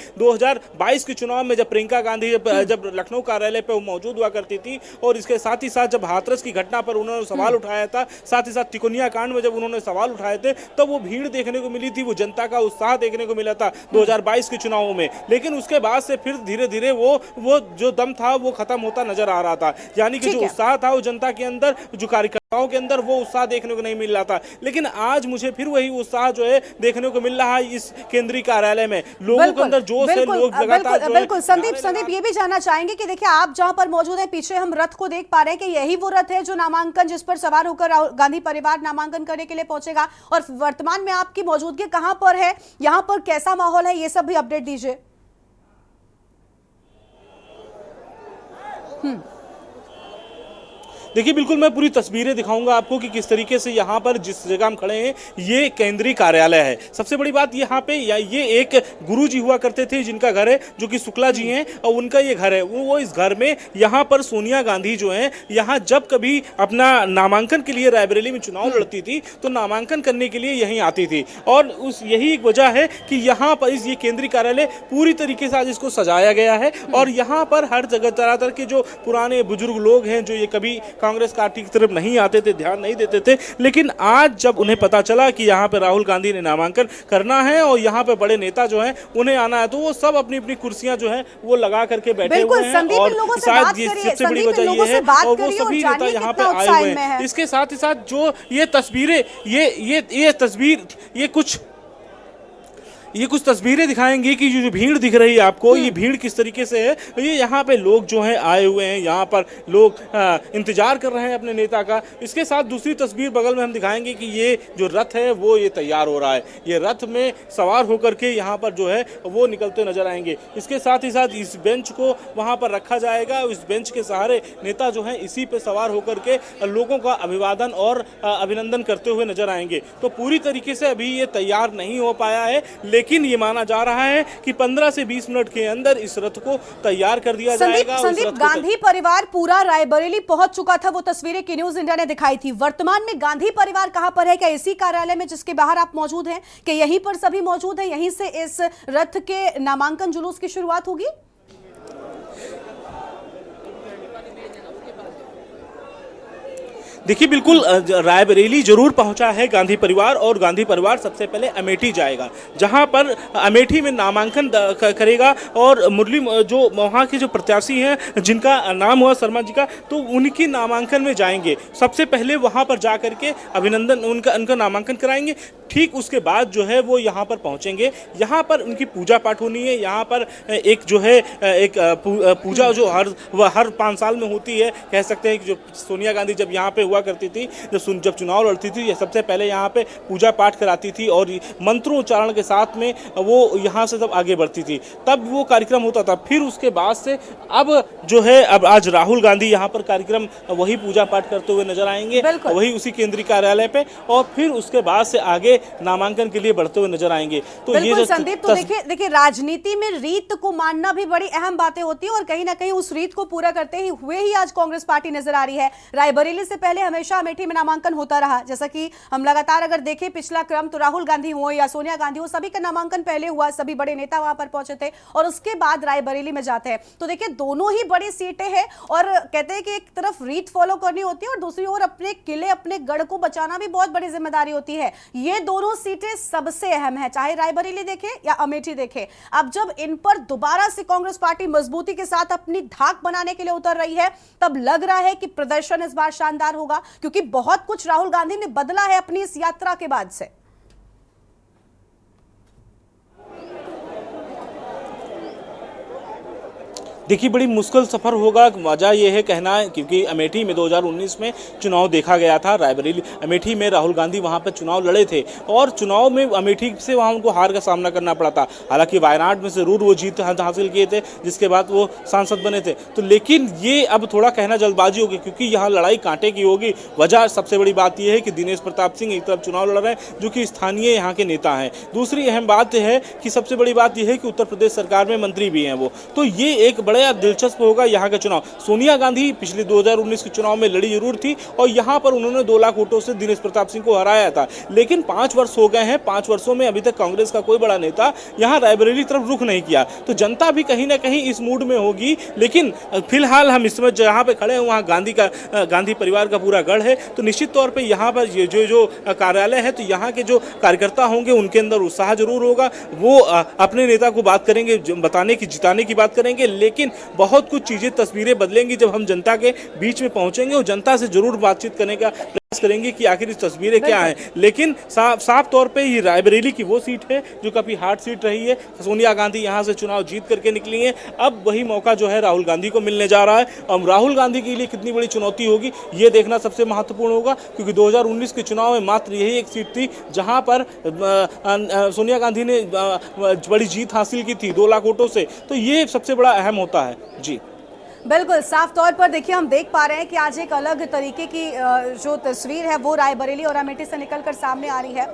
2022 के चुनाव में जब प्रियंका गांधी जब लखनऊ कार्यालय पे वो मौजूद हुआ करती थी और इसके साथ ही साथ जब हाथरस की घटना पर उन्होंने सवाल उठाया था, साथ ही साथ तिकोनिया कांड में जब उन्होंने सवाल उठाए थे, तब वो भीड़ देखने को मिली थी, वो जनता का उत्साह देखने को मिला था 2022 के चुनावों में। लेकिन उसके बाद से फिर धीरे धीरे वो जो दम था वो खत्म होता नजर आ रहा था, यानी कि जो उत्साह था वो जनता के अंदर, जो कार्यकर्ताओं के अंदर वो उत्साह देखने को नहीं मिल रहा था। लेकिन आज मुझे फिर वही उत्साह जो है देखने को मिल रहा है इस केंद्रीय कार्यालय में, लोगों के अंदर जोश है, लोग लगातार बिल्कुल। संदीप ये भी जानना चाहेंगे कि देखिए आप जहां पर मौजूद है, पीछे हम रथ को देख पा रहे हैं कि यही वो रथ है जो नामांकन, जिस पर सवार होकर राहुल गांधी परिवार नामांकन करने के लिए पहुंचेगा, और वर्तमान में आपकी मौजूदगी कहां पर है, यहां पर कैसा माहौल है, ये सब भी अपडेट दीजिए। देखिए बिल्कुल मैं पूरी तस्वीरें दिखाऊंगा आपको कि किस तरीके से यहाँ पर जिस जगह हम खड़े हैं ये केंद्रीय कार्यालय है। सबसे बड़ी बात यहाँ पे ये एक गुरुजी हुआ करते थे जिनका घर है, जो कि शुक्ला जी हैं, और उनका ये घर है। वो इस घर में यहाँ पर सोनिया गांधी जो हैं, यहाँ जब कभी अपना नामांकन के लिए रायबरेली में चुनाव लड़ती थी तो नामांकन करने के लिए यहीं आती थी, और यही एक वजह है कि यहाँ पर ये केंद्रीय कार्यालय पूरी तरीके से आज इसको सजाया गया है। और यहाँ पर हर जगह तरह तरह के जो पुराने बुजुर्ग लोग हैं, जो ये कभी कांग्रेस पार्टी की तरफ नहीं आते थे, ध्यान नहीं देते थे, लेकिन आज जब उन्हें पता चला कि यहाँ पे राहुल गांधी ने नामांकन करना है और यहाँ पे बड़े नेता जो हैं उन्हें आना है, तो वो सब अपनी अपनी कुर्सियां जो हैं वो लगा करके बैठे हुए हैं। और शायद ये सबसे बड़ी वजह ये है, और वो सभी नेता यहाँ पे आए हुए हैं। इसके साथ ही साथ जो ये तस्वीरें, ये तस्वीर, ये कुछ तस्वीरें दिखाएंगी कि जो भीड़ दिख रही है आपको, ये भीड़ किस तरीके से है। ये यहाँ पे लोग जो हैं आए हुए हैं, यहाँ पर लोग इंतजार कर रहे हैं अपने नेता का। इसके साथ दूसरी तस्वीर बगल में हम दिखाएंगे कि ये जो रथ है वो ये तैयार हो रहा है, ये रथ में सवार होकर के यहाँ पर जो है वो निकलते नजर आएंगे। इसके साथ ही साथ इस बेंच को वहाँ पर रखा जाएगा, इस बेंच के सहारे नेता जो है इसी पे सवार होकर के लोगों का अभिवादन और अभिनंदन करते हुए नजर आएंगे। तो पूरी तरीके से अभी ये तैयार नहीं हो पाया है, लेकिन ये माना जा रहा है कि 15 से 20 मिनट के अंदर इस रथ को तैयार कर दिया जाएगा। संदीप, गांधी परिवार पूरा रायबरेली पहुंच चुका था, वो तस्वीरें की न्यूज इंडिया ने दिखाई थी। वर्तमान में गांधी परिवार कहां पर है? क्या इसी कार्यालय में जिसके बाहर आप मौजूद हैं, कि यहीं पर सभी मौजूद हैं, यहीं से इस रथ के नामांकन जुलूस की शुरुआत होगी? देखिए बिल्कुल रायबरेली जरूर पहुंचा है गांधी परिवार, और गांधी परिवार सबसे पहले अमेठी जाएगा, जहां पर अमेठी में नामांकन करेगा। और मुरली जो वहाँ के जो प्रत्याशी हैं जिनका नाम हुआ शर्मा जी का, तो उनकी नामांकन में जाएंगे। सबसे पहले वहां पर जा करके अभिनंदन उनका नामांकन कराएंगे। ठीक उसके बाद जो है वो यहाँ पर पहुँचेंगे, यहाँ पर उनकी पूजा पाठ होनी है। यहाँ पर एक जो है एक पूजा जो हर 5 साल में होती है, कह सकते हैं कि जो सोनिया गांधी जब यहाँ पे हुआ करती थी, जब चुनाव लड़ती थी, सबसे पहले यहाँ पे पूजा पाठ कराती थी और मंत्रोच्चारण के साथ में वो यहाँ से जब आगे बढ़ती थी तब वो कार्यक्रम होता था। फिर उसके बाद से अब जो है अब आज राहुल गांधी यहाँ पर कार्यक्रम वही पूजा पाठ करते हुए नजर आएंगे, वही उसी केंद्रीय कार्यालय पे, और फिर उसके बाद से आगे नामांकन के लिए बढ़ते हुए नजर आएंगे। तो ये जो संदीप, तो देखिए राजनीति में रीत को मानना भी बड़ी अहम बातें होती है, और कहीं ना कहीं उस रीत को पूरा करते हुए ही आज कांग्रेस पार्टी नजर आ रही है। रायबरेली से पहले हमेशा अमेठी में नामांकन होता रहा, जैसा कि हम लगातार अगर देखें पिछला क्रम, तो राहुल गांधी हो या सोनिया गांधी हो, सभी का नामांकन पहले हुआ, सभी बड़े नेता वहां पर पहुंचे थे, और उसके बाद रायबरेली में जाते हैं। तो देखिए दोनों ही बड़ी सीटें हैं, और कहते हैं कि एक तरफ रीत फॉलो करनी होती है और दूसरी ओर अपने किले, अपने गढ़ को बचाना भी बहुत बड़ी जिम्मेदारी होती है। ये दोनों सीटें सबसे अहम है, चाहे रायबरेली देखें या अमेठी देखें। अब जब इन पर दोबारा से कांग्रेस पार्टी मजबूती के साथ अपनी धाक बनाने के लिए उतर रही है, तब लग रहा है कि प्रदर्शन इस बार शानदार होगा, क्योंकि बहुत कुछ राहुल गांधी ने बदला है अपनी इस यात्रा के बाद से। देखिए बड़ी मुश्किल सफ़र होगा, वजह यह है कहना है क्योंकि अमेठी में 2019 में चुनाव देखा गया था। रायबरेली अमेठी में राहुल गांधी वहां पर चुनाव लड़े थे और चुनाव में अमेठी से वहां उनको हार का सामना करना पड़ा था। हालांकि वायनाड में जरूर वो जीत हासिल किए थे, जिसके बाद वो सांसद बने थे। तो लेकिन ये अब थोड़ा कहना जल्दबाजी होगी, क्योंकि यहाँ लड़ाई कांटे की होगी। वजह सबसे बड़ी बात यह है कि दिनेश प्रताप सिंह एक तरफ चुनाव लड़ रहे हैं, जो कि स्थानीय यहाँ के नेता हैं। दूसरी अहम बात यह है कि सबसे बड़ी बात यह है कि उत्तर प्रदेश सरकार में मंत्री भी हैं वो, तो ये एक बड़ा दिलचस्प होगा यहाँ का चुनाव। सोनिया गांधी पिछले 2019 के चुनाव में लड़ी जरूर थी और यहाँ पर उन्होंने 2 लाख वोटों से दिनेश प्रताप सिंह को हराया था, लेकिन 5 वर्ष हो गए हैं, 5 वर्षों में अभी तक कांग्रेस का कोई बड़ा नेता यहाँ रायबरेली तरफ रुख नहीं किया। तो जनता भी कहीं ना कहीं इस मूड में होगी। लेकिन फिलहाल हम इस समय जहाँ पे खड़े हैं वहाँ गांधी परिवार का पूरा गढ़ है, तो निश्चित तौर पे यहाँ पर जो कार्यालय है, तो यहाँ के जो कार्यकर्ता होंगे उनके अंदर उत्साह जरूर होगा। वो अपने नेता को बात करेंगे, बताने की, जिताने की बात करेंगे, लेकिन बहुत कुछ चीजें, तस्वीरें बदलेंगी जब हम जनता के बीच में पहुंचेंगे और जनता से जरूर बातचीत करने का प्रयास करेंगे कि आखिर इस तस्वीरें क्या हैं। लेकिन साफ तौर पे ये रायबरेली की वो सीट है जो काफी हार्ड सीट रही है। सोनिया गांधी यहां से चुनाव जीत करके निकली हैं। अब वही मौका जो है राहुल गांधी को मिलने जा रहा है। अब राहुल गांधी के लिए कितनी बड़ी चुनौती होगी ये देखना सबसे महत्वपूर्ण होगा, क्योंकि 2019 के चुनाव में मात्र यही एक सीट थी जहां पर सोनिया गांधी ने बड़ी जीत हासिल की थी 2 लाख वोटों से। तो ये सबसे बड़ा अहम होता है। जी बिल्कुल, साफ तौर पर देखिए हम देख पा रहे हैं कि आज एक अलग तरीके की जो तस्वीर है वो रायबरेली और अमेठी से निकलकर सामने आ रही है।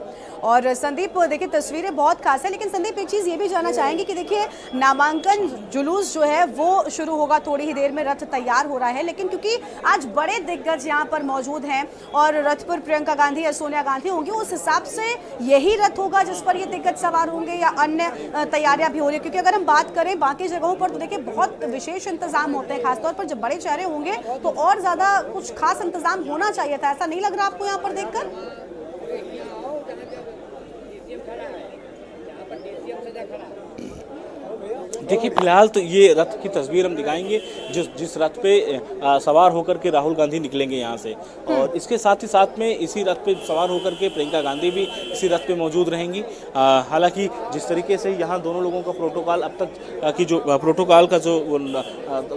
और संदीप देखिए तस्वीरें बहुत खास है, लेकिन संदीप एक चीज़ ये भी जानना चाहेंगे कि देखिए नामांकन जुलूस जो है वो शुरू होगा, थोड़ी ही देर में रथ तैयार हो रहा है, लेकिन क्योंकि आज बड़े दिग्गज यहाँ पर मौजूद हैं और रथ पर प्रियंका गांधी या सोनिया गांधी होंगी, उस हिसाब से यही रथ होगा जिस पर ये दिग्गज सवार होंगे या अन्य तैयारियां भी हो रही है? क्योंकि अगर हम बात करें बाकी जगहों पर तो देखिए बहुत विशेष इंतजाम होते हैं, खासतौर पर जब बड़े चेहरे होंगे तो और ज्यादा कुछ खास इंतजाम होना चाहिए था। ऐसा नहीं लग रहा आपको यहाँ पर देखकर? देखिए फिलहाल तो ये रथ की तस्वीर हम दिखाएंगे जिस रथ पे सवार होकर के राहुल गांधी निकलेंगे यहाँ से, और इसके साथ ही साथ में इसी रथ पे सवार होकर के प्रियंका गांधी भी इसी रथ पे मौजूद रहेंगी। हालांकि जिस तरीके से यहाँ दोनों लोगों का प्रोटोकॉल अब तक की जो प्रोटोकॉल का जो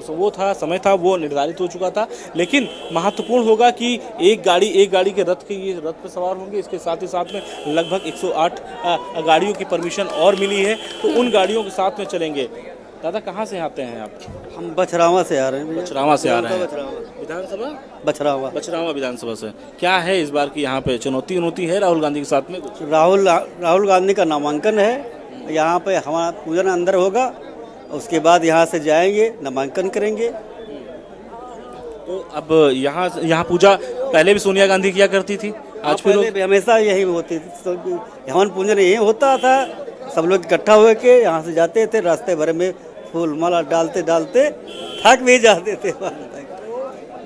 वो था, समय था, वो निर्धारित हो चुका था, लेकिन महत्वपूर्ण होगा कि एक गाड़ी के रथ के ये रथ पे सवार होंगे। इसके साथ ही साथ में लगभग 108 गाड़ियों की परमिशन और मिली है, तो उन गाड़ियों के साथ में चलेंगे। दादा कहाँ से आते हैं आप? हम बछरावा से आ रहे हैं। बछरावा से आ रहे हैं। बछरावा विधानसभा? बछरावा विधानसभा से। क्या है इस बार की यहाँ पे चुनौती है राहुल गांधी के साथ में कुछ? राहुल गांधी का नामांकन है। यहाँ पे हमारा पूजन अंदर होगा, उसके बाद यहाँ से जाएंगे, नामांकन करेंगे। तो अब यहाँ पूजा पहले भी सोनिया गांधी किया करती थी, आज पहले भी हमेशा यही होती थी। तो हवन पूजन यही होता था, सब लोग इकट्ठा होके यहाँ से जाते थे, रास्ते भर में फूल माला डालते थक भी जाते थे।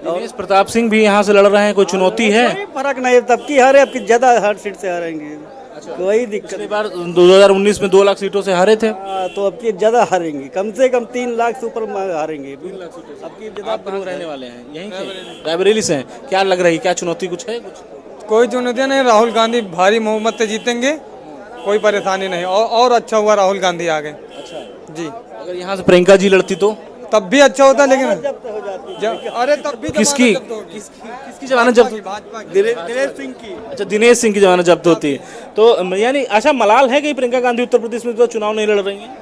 दिनेश प्रताप सिंह भी यहाँ से लड़ रहे हैं, कोई चुनौती है? कोई फर्क नहीं, तब की हारे, अब की ज्यादा हर सीट से हारेंगे। कोई दिक्कत पिछली बार 2019 में 2 लाख सीटों से हारे थे, तो अब की ज्यादा हारेंगे, कम से कम 3 लाख से ऊपर हारेंगे। 3 लाख सीटों से। अब की ज्यादा कहाँ रहने वाले हैं? यहीं के रायबरेली से हैं। क्या लग रही, क्या चुनौती कुछ है? कुछ कोई चुनौती नहीं, राहुल गांधी भारी बहुमत से जीतेंगे, कोई परेशानी नहीं। और अच्छा हुआ राहुल गांधी आ गए। अच्छा जी, अगर यहाँ से प्रियंका जी लड़ती तो तब भी अच्छा होता, लेकिन अरे तब भी किसकी जमानत जब्त? दिनेश सिंह की। अच्छा, दिनेश सिंह की जमानत जब्त होती है, तो यानी अच्छा मलाल है कि प्रियंका गांधी उत्तर प्रदेश में तो चुनाव नहीं लड़ रही हैं?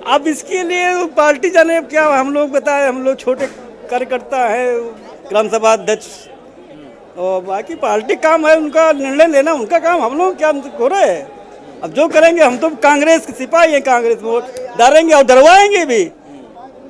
अब इसके लिए पार्टी जाने, क्या हम लोग बताए, हम लोग छोटे कार्यकर्ता है, ग्राम सभा अध्यक्ष, और बाकी पार्टी काम है उनका, निर्णय लेना उनका काम, हम लोग क्या हो रहे हैं। अब जो करेंगे, हम तो कांग्रेस के सिपाही हैं, कांग्रेस में वोट डालेंगे और डरवाएंगे भी।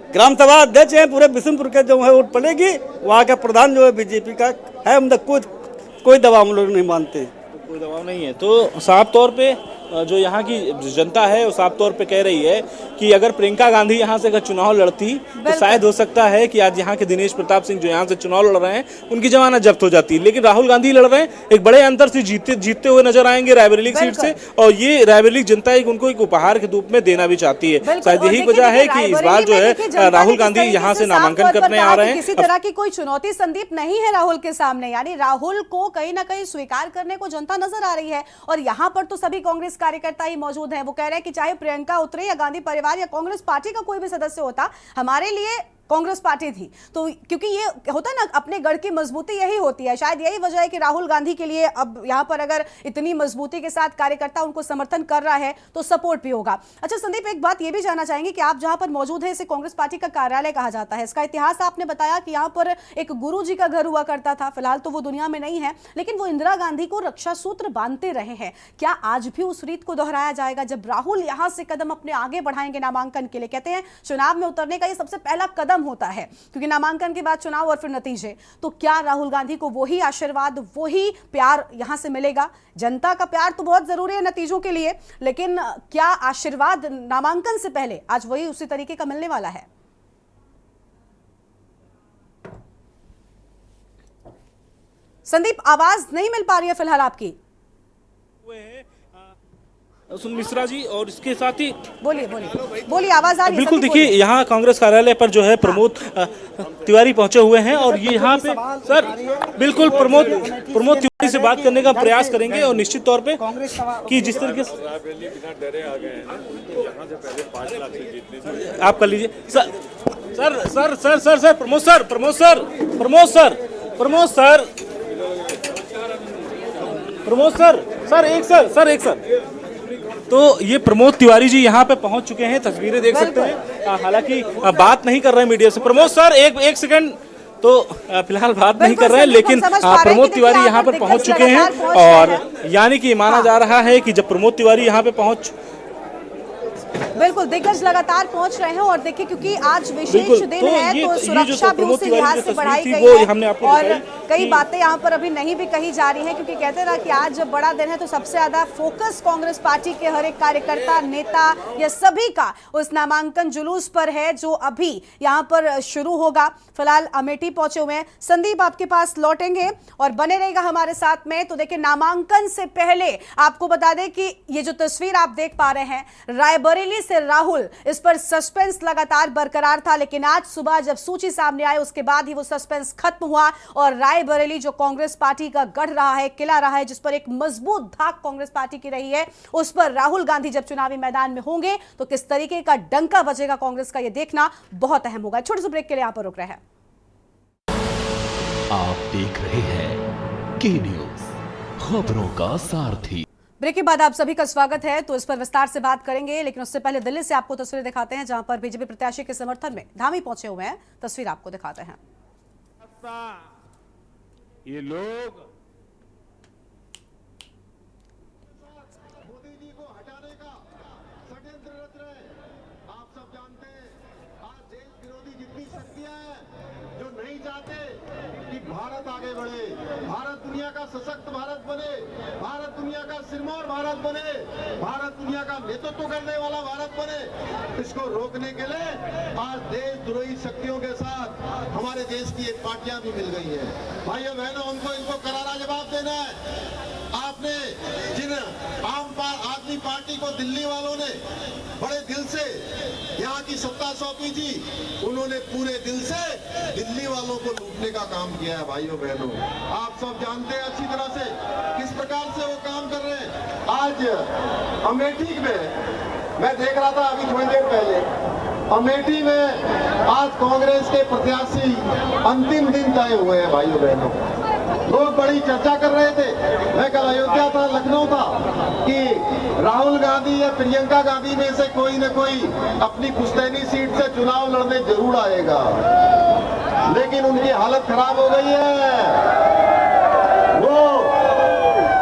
ग्राम सभा अध्यक्ष हैं पूरे बिशुनपुर के, जो है वोट पड़ेगी, वहाँ का प्रधान जो है बीजेपी का है, हम कोई दबाव हम लोग नहीं मानते। कोई दबाव नहीं है। तो साफ तौर पे जो यहाँ की जनता है वो साफ तौर पे कह रही है कि अगर प्रियंका गांधी यहाँ से अगर चुनाव लड़ती तो शायद हो सकता है कि आज यहाँ के दिनेश प्रताप सिंह जो यहाँ से चुनाव लड़ रहे हैं उनकी जमानत जब्त हो जाती है, लेकिन राहुल गांधी लड़ रहे हैं, एक बड़े अंतर से जीतते हुए नजर आएंगे रायबरेली सीट से, और ये रायबरेली जनता उनको एक उपहार के रूप में देना भी चाहती है। शायद यही वजह है कि इस बार जो है राहुल गांधी यहाँ से नामांकन करने आ रहे हैं। किसी तरह की कोई चुनौती संदीप नहीं है राहुल के सामने, यानी राहुल को कहीं ना कहीं स्वीकार करने को जनता नजर आ रही है। और यहाँ पर तो सभी कांग्रेस कार्यकर्ता ही मौजूद हैं, वो कह रहे हैं कि चाहे प्रियंका उतरे या गांधी परिवार या कांग्रेस पार्टी का कोई भी सदस्य होता, हमारे लिए कांग्रेस पार्टी थी। तो क्योंकि ये होता है ना, अपने गढ़ की मजबूती यही होती है, शायद यही वजह है कि राहुल गांधी के लिए अब यहाँ पर अगर इतनी मजबूती के साथ कार्यकर्ता उनको समर्थन कर रहा है तो सपोर्ट भी होगा। अच्छा संदीप, एक बात ये भी जानना चाहेंगे कि आप जहां पर मौजूद है, इसे कांग्रेस पार्टी का कार्यालय कहा जाता है। इसका इतिहास आपने बताया कि यहाँ पर एक गुरु जी का घर हुआ करता था, फिलहाल तो वो दुनिया में नहीं है, लेकिन वो इंदिरा गांधी को रक्षा सूत्र बांधते रहे हैं। क्या आज भी उस रीत को दोहराया जाएगा जब राहुल यहां से कदम अपने आगे बढ़ाएंगे नामांकन के लिए? कहते हैं चुनाव में उतरने का ये सबसे पहला कदम होता है, क्योंकि नामांकन के बाद चुनाव और फिर नतीजे। तो क्या राहुल गांधी को वही आशीर्वाद, वही प्यार यहां से मिलेगा? जनता का प्यार तो बहुत जरूरी है नतीजों के लिए, लेकिन क्या आशीर्वाद नामांकन से पहले आज वही उसी तरीके का मिलने वाला है? संदीप, आवाज नहीं मिल पा रही है फिलहाल आपकी। सुन मिश्रा जी, और इसके साथ ही बोलिए बोलिए, आवाज आ रही है? बिल्कुल, देखिए यहाँ कांग्रेस कार्यालय पर जो है प्रमोद तिवारी पहुंचे हुए हैं, और ये यहाँ पे सर बिल्कुल प्रमोद तिवारी से बात करने का प्रयास करेंगे, और निश्चित तौर पे कि जिस तरीके से आप कर लीजिए सर एक सर। तो ये प्रमोद तिवारी जी यहाँ पे पहुंच चुके हैं, तस्वीरें देख सकते हैं। हालांकि बात नहीं कर रहे हैं मीडिया से। प्रमोद सर एक सेकंड, तो फिलहाल बात नहीं कर रहे हैं, लेकिन प्रमोद तिवारी यहाँ पर पहुंच चुके हैं, और यानी कि माना जा रहा है कि जब प्रमोद तिवारी यहाँ पे बिल्कुल दिग्गज लगातार पहुंच रहे हैं, और देखिए क्योंकि आज विशेष दिन है तो सुरक्षा भी उसी लिहाज से बढ़ाई गई है, और कई बातें यहाँ पर अभी नहीं भी कही जा रही हैं, क्योंकि कहते ना कि आज जब बड़ा दिन है तो सबसे ज्यादा फोकस कांग्रेस पार्टी के हर एक कार्यकर्ता, नेता या सभी का उस नामांकन जुलूस पर है जो अभी यहाँ पर शुरू होगा। फिलहाल अमेठी पहुंचे हुए हैं। संदीप, आपके पास लौटेंगे और बने रहेगा हमारे साथ में। तो देखिए, नामांकन से पहले आपको बता दें कि ये जो तस्वीर आप देख पा रहे हैं, रायबरेली से राहुल, इस पर सस्पेंस लगातार बरकरार था, लेकिन आज सुबह जब सूची सामने आई उसके बाद ही वो सस्पेंस खत्म हुआ, और रायबरेली जो कांग्रेस पार्टी का गढ़ रहा है, किला रहा है, जिस पर एक मजबूत धाक कांग्रेस पार्टी की रही है, उस पर राहुल गांधी जब चुनावी मैदान में होंगे तो किस तरीके का डंका बजेगा कांग्रेस का, यह देखना बहुत अहम होगा। छोटे से ब्रेक के लिए यहां पर रुक रहे हैं। आप देख रहे हैं के न्यूज, खबरों का सारथी। ब्रेक के बाद आप सभी का स्वागत है। तो इस पर विस्तार से बात करेंगे, लेकिन उससे पहले दिल्ली से आपको तस्वीरें दिखाते हैं, जहां पर बीजेपी प्रत्याशी के समर्थन में धामी पहुंचे हुए हैं। तस्वीर आपको दिखाते हैं। ये लोग मोदी जी को हटाने का षड्यंत्र रच रहे हैं। आप सब जानते हैं आज देश विरोधी जितनी शक्तियां हैं जो नहीं चाहते कि भारत आगे बढ़े, भारत दुनिया का सशक्त भारत बने, भारत दुनिया का सिरमौर भारत बने, भारत दुनिया का नेतृत्व करने वाला भारत बने, इसको रोकने के लिए आज देश द्रोही शक्तियों के साथ हमारे देश की एक पार्टियां भी मिल गई है। भाइयों बहनों, उनको इनको करारा जवाब देना है। आपने जिन आदमी पार्टी को दिल्ली वालों ने बड़े दिल से यहाँ की सत्ता सौंपी थी, उन्होंने पूरे दिल से दिल्ली वालों को लूटने का काम किया है। भाइयों बहनों, आप सब जानते हैं अच्छी तरह से किस प्रकार से वो काम कर रहे हैं। आज अमेठी में मैं देख रहा था अभी थोड़ी देर पहले, अमेठी में आज कांग्रेस के प्रत्याशी अंतिम दिन तय हुए हैं। भाइयों बहनों, लोग बड़ी चर्चा कर रहे थे। मैं कल अयोध्या था, लखनऊ था, कि राहुल गांधी या प्रियंका गांधी में से कोई न कोई अपनी पुश्तैनी सीट से चुनाव लड़ने जरूर आएगा, लेकिन उनकी हालत खराब हो गई है। वो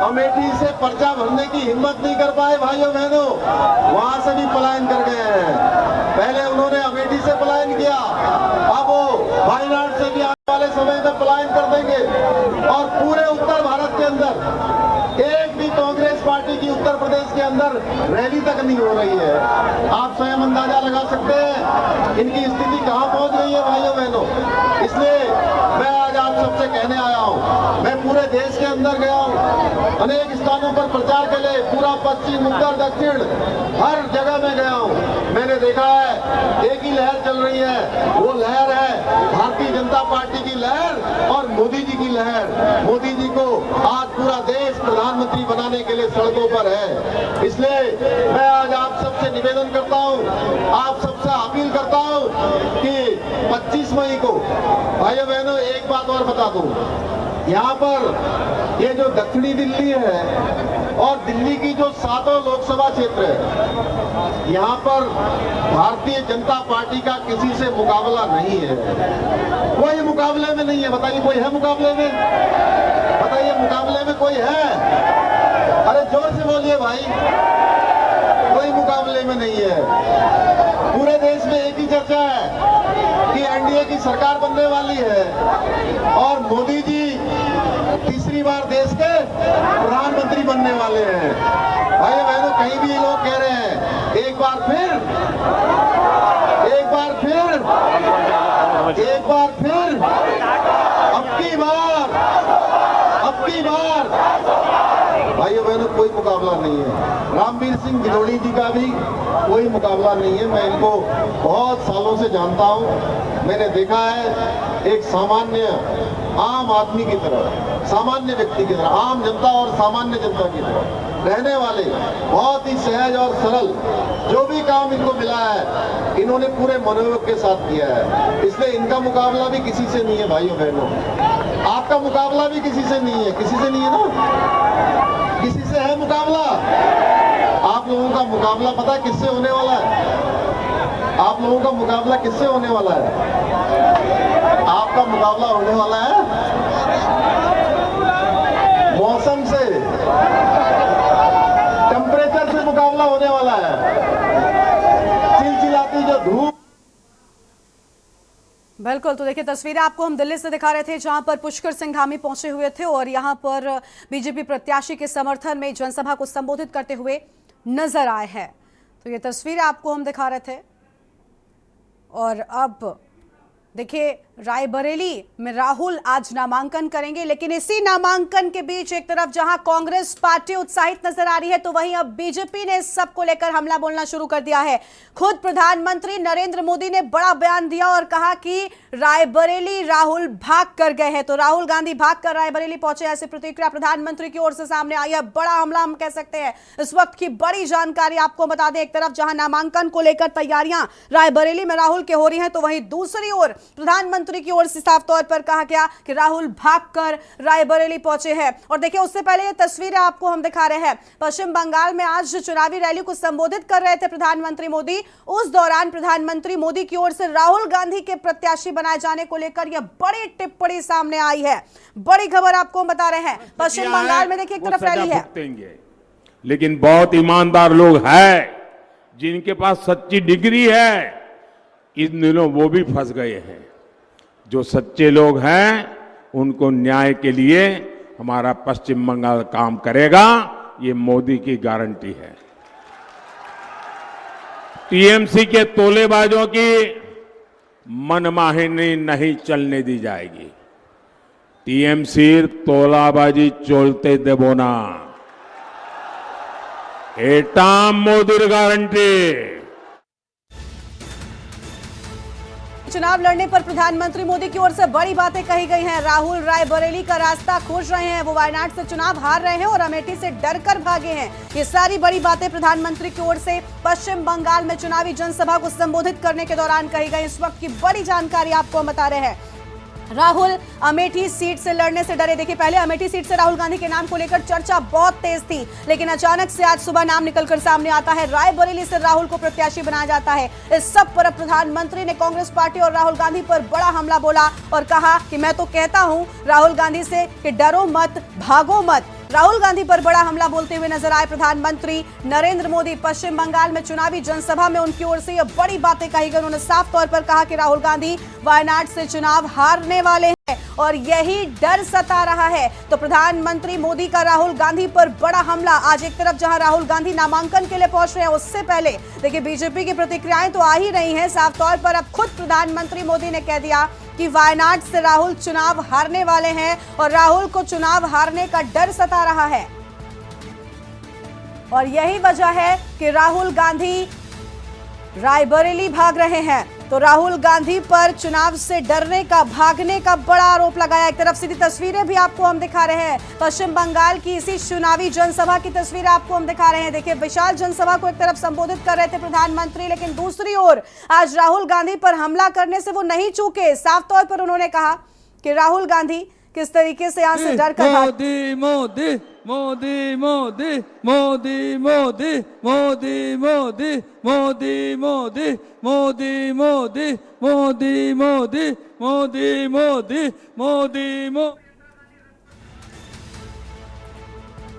अमेठी से पर्चा भरने की हिम्मत नहीं कर पाए। भाइयों बहनों, वहां से भी पलायन कर गए हैं। पहले उन्होंने अमेठी से पलायन किया, अब वो वायनाड से भी आने वाले समय में पलायन कर देंगे। और पूरे उत्तर भारत के अंदर एक भी कांग्रेस पार्टी की उत्तर प्रदेश के अंदर रैली तक नहीं हो रही है। आप स्वयं अंदाजा लगा सकते हैं इनकी स्थिति कहां पहुंच गई है। भाइयों बहनों, इसलिए मैं आज आप सबसे कहने आया हूं, मैं पूरे देश के अंदर गया हूं, अनेक स्थानों पर प्रचार के लिए, पूरा पश्चिम, उत्तर, दक्षिण, हर जगह में गया हूं। मैंने देखा है एक ही लहर चल रही है, वो लहर है भारतीय जनता पार्टी की लहर और मोदी जी की लहर। मोदी जी को आज पूरा देश प्रधानमंत्री बनाने के लिए सड़कों पर है। इसलिए मैं आज आप सबसे निवेदन करता हूं, आप सबसे अपील करता हूं कि 25 मई को भाइयों बहनों एक बात और बता दूं, यहाँ पर ये जो दक्षिणी दिल्ली है और दिल्ली की जो 7 लोकसभा क्षेत्र है, यहाँ पर भारतीय जनता पार्टी का किसी से मुकाबला नहीं है। कोई मुकाबले में नहीं है। बताइए कोई है मुकाबले में? बताइए मुकाबले में कोई है? अरे जोर से बोलिए भाई। कोई मुकाबले में नहीं है। पूरे देश में एक ही चर्चा है कि एनडीए की सरकार बनने वाली है और मोदी जी तीसरी बार देश के प्रधानमंत्री बनने वाले हैं। भाई बहनों, कहीं भी लोग कह रहे हैं एक बार फिर अब की बार भाइयों बहनों कोई मुकाबला नहीं है। रामवीर सिंह गिलोड़ी जी का भी कोई मुकाबला नहीं है। मैं इनको बहुत सालों से जानता हूं। मैंने देखा है एक सामान्य आम आदमी की तरह, सामान्य व्यक्ति की तरह, आम जनता और सामान्य जनता की तरह रहने वाले, बहुत ही सहज और सरल, जो भी काम इनको मिला है इन्होंने पूरे मनोयोग के साथ किया है। इसलिए इनका मुकाबला भी किसी से नहीं है। भाइयों बहनों, आपका मुकाबला भी किसी से नहीं है। किसी से नहीं है ना? किसी से है मुकाबला? आप लोगों का मुकाबला पता है किससे होने वाला है? आप लोगों का मुकाबला किससे होने वाला है? आपका मुकाबला होने वाला है मौसम से, टेम्परेचर से मुकाबला होने वाला है। चिलचिलाती जो धूप। बिल्कुल, तो देखिए तस्वीरें आपको हम दिल्ली से दिखा रहे थे, जहां पर पुष्कर सिंह धामी पहुंचे हुए थे और यहां पर बीजेपी प्रत्याशी के समर्थन में जनसभा को संबोधित करते हुए नजर आए हैं। तो ये तस्वीरें आपको हम दिखा रहे थे। और अब देखिए रायबरेली में राहुल आज नामांकन करेंगे, लेकिन इसी नामांकन के बीच एक तरफ जहां कांग्रेस पार्टी उत्साहित नजर आ रही है, तो वहीं अब बीजेपी ने इस सब को लेकर हमला बोलना शुरू कर दिया है। खुद प्रधानमंत्री नरेंद्र मोदी ने बड़ा बयान दिया और कहा कि रायबरेली राहुल भाग कर गए हैं। तो राहुल गांधी भाग कर रायबरेली पहुंचे, ऐसी प्रतिक्रिया प्रधानमंत्री की ओर से सामने आई है। बड़ा हमला हम कह सकते हैं। इस वक्त की बड़ी जानकारी आपको बता दें, एक तरफ जहां नामांकन को लेकर तैयारियां रायबरेली में राहुल के हो रही हैं, तो वहीं दूसरी ओर प्रधानमंत्री की ओर से साफ तौर पर कहा गया कि राहुल भागकर रायबरेली पहुंचे हैं। और देखिए उससे पहले ये तस्वीरें आपको हम दिखा रहे हैं। पश्चिम बंगाल में आज चुनावी रैली को संबोधित कर रहे थे प्रधानमंत्री मोदी। उस दौरान प्रधानमंत्री मोदी की ओर से राहुल गांधी के प्रत्याशी बनाए जाने को लेकर यह बड़ी टिप्पणी सामने आई है। बड़ी खबर आपको हम बता रहे हैं। पश्चिम बंगाल में देखिए एक तरफ रैली है, लेकिन बहुत ईमानदार लोग हैं जिनके पास सच्ची डिग्री है, इन दिनों वो भी फंस गए हैं। जो सच्चे लोग हैं उनको न्याय के लिए हमारा पश्चिम बंगाल काम करेगा, ये मोदी की गारंटी है। टीएमसी के तोलेबाजों की मनमानी नहीं चलने दी जाएगी। टीएमसी तोलाबाजी चलते देबो ना, एटा मोदी गारंटी। चुनाव लड़ने पर प्रधानमंत्री मोदी की ओर से बड़ी बातें कही गई हैं। राहुल रायबरेली का रास्ता खोज रहे हैं, वो वायनाड से चुनाव हार रहे हैं और अमेठी से डरकर भागे हैं। ये सारी बड़ी बातें प्रधानमंत्री की ओर से पश्चिम बंगाल में चुनावी जनसभा को संबोधित करने के दौरान कही गई। इस वक्त की बड़ी जानकारी आपको हम बता रहे हैं। राहुल अमेठी सीट से लड़ने से डरे। देखिए पहले अमेठी सीट से राहुल गांधी के नाम को लेकर चर्चा बहुत तेज थी, लेकिन अचानक से आज सुबह नाम निकलकर सामने आता है। रायबरेली से राहुल को प्रत्याशी बनाया जाता है। इस सब पर प्रधानमंत्री ने कांग्रेस पार्टी और राहुल गांधी पर बड़ा हमला बोला और कहा कि मैं तो कहता हूं राहुल गांधी से कि डरो मत, भागो मत। राहुल गांधी पर बड़ा हमला बोलते हुए नजर आए प्रधानमंत्री नरेंद्र मोदी। पश्चिम बंगाल में चुनावी जनसभा में उनकी ओर से ये बड़ी बातें कही गई। उन्होंने साफ तौर पर कहा कि राहुल गांधी वायनाड से चुनाव हारने वाले हैं और यही डर सता रहा है। तो प्रधानमंत्री मोदी का राहुल गांधी पर बड़ा हमला। आज एक तरफ जहां राहुल गांधी नामांकन के लिए पहुंच रहे हैं, उससे पहले देखिए बीजेपी की प्रतिक्रियाएं तो आ ही रही हैं। साफ तौर पर अब खुद प्रधानमंत्री मोदी ने कह दिया कि वायनाड से राहुल चुनाव हारने वाले हैं और राहुल को चुनाव हारने का डर सता रहा है। और यही वजह है कि राहुल गांधी रायबरेली भाग रहे हैं। तो राहुल गांधी पर चुनाव से डरने का, भागने का बड़ा आरोप लगाया। एक तरफ सीधी तस्वीरें भी आपको हम दिखा रहे हैं, पश्चिम बंगाल की इसी चुनावी जनसभा की तस्वीरें आपको हम दिखा रहे हैं। देखिए, विशाल जनसभा को एक तरफ संबोधित कर रहे थे प्रधानमंत्री, लेकिन दूसरी ओर आज राहुल गांधी पर हमला करने से वो नहीं चूके। साफ तौर पर उन्होंने कहा कि राहुल गांधी किस तरीके से यहाँ से डर कर मोदी मोदी मोदी मोदी मोदी मोदी मोदी मोदी मोदी मोदी मोदी मोदी मोदी मोदी मोदी मोदी मोदी मोदी।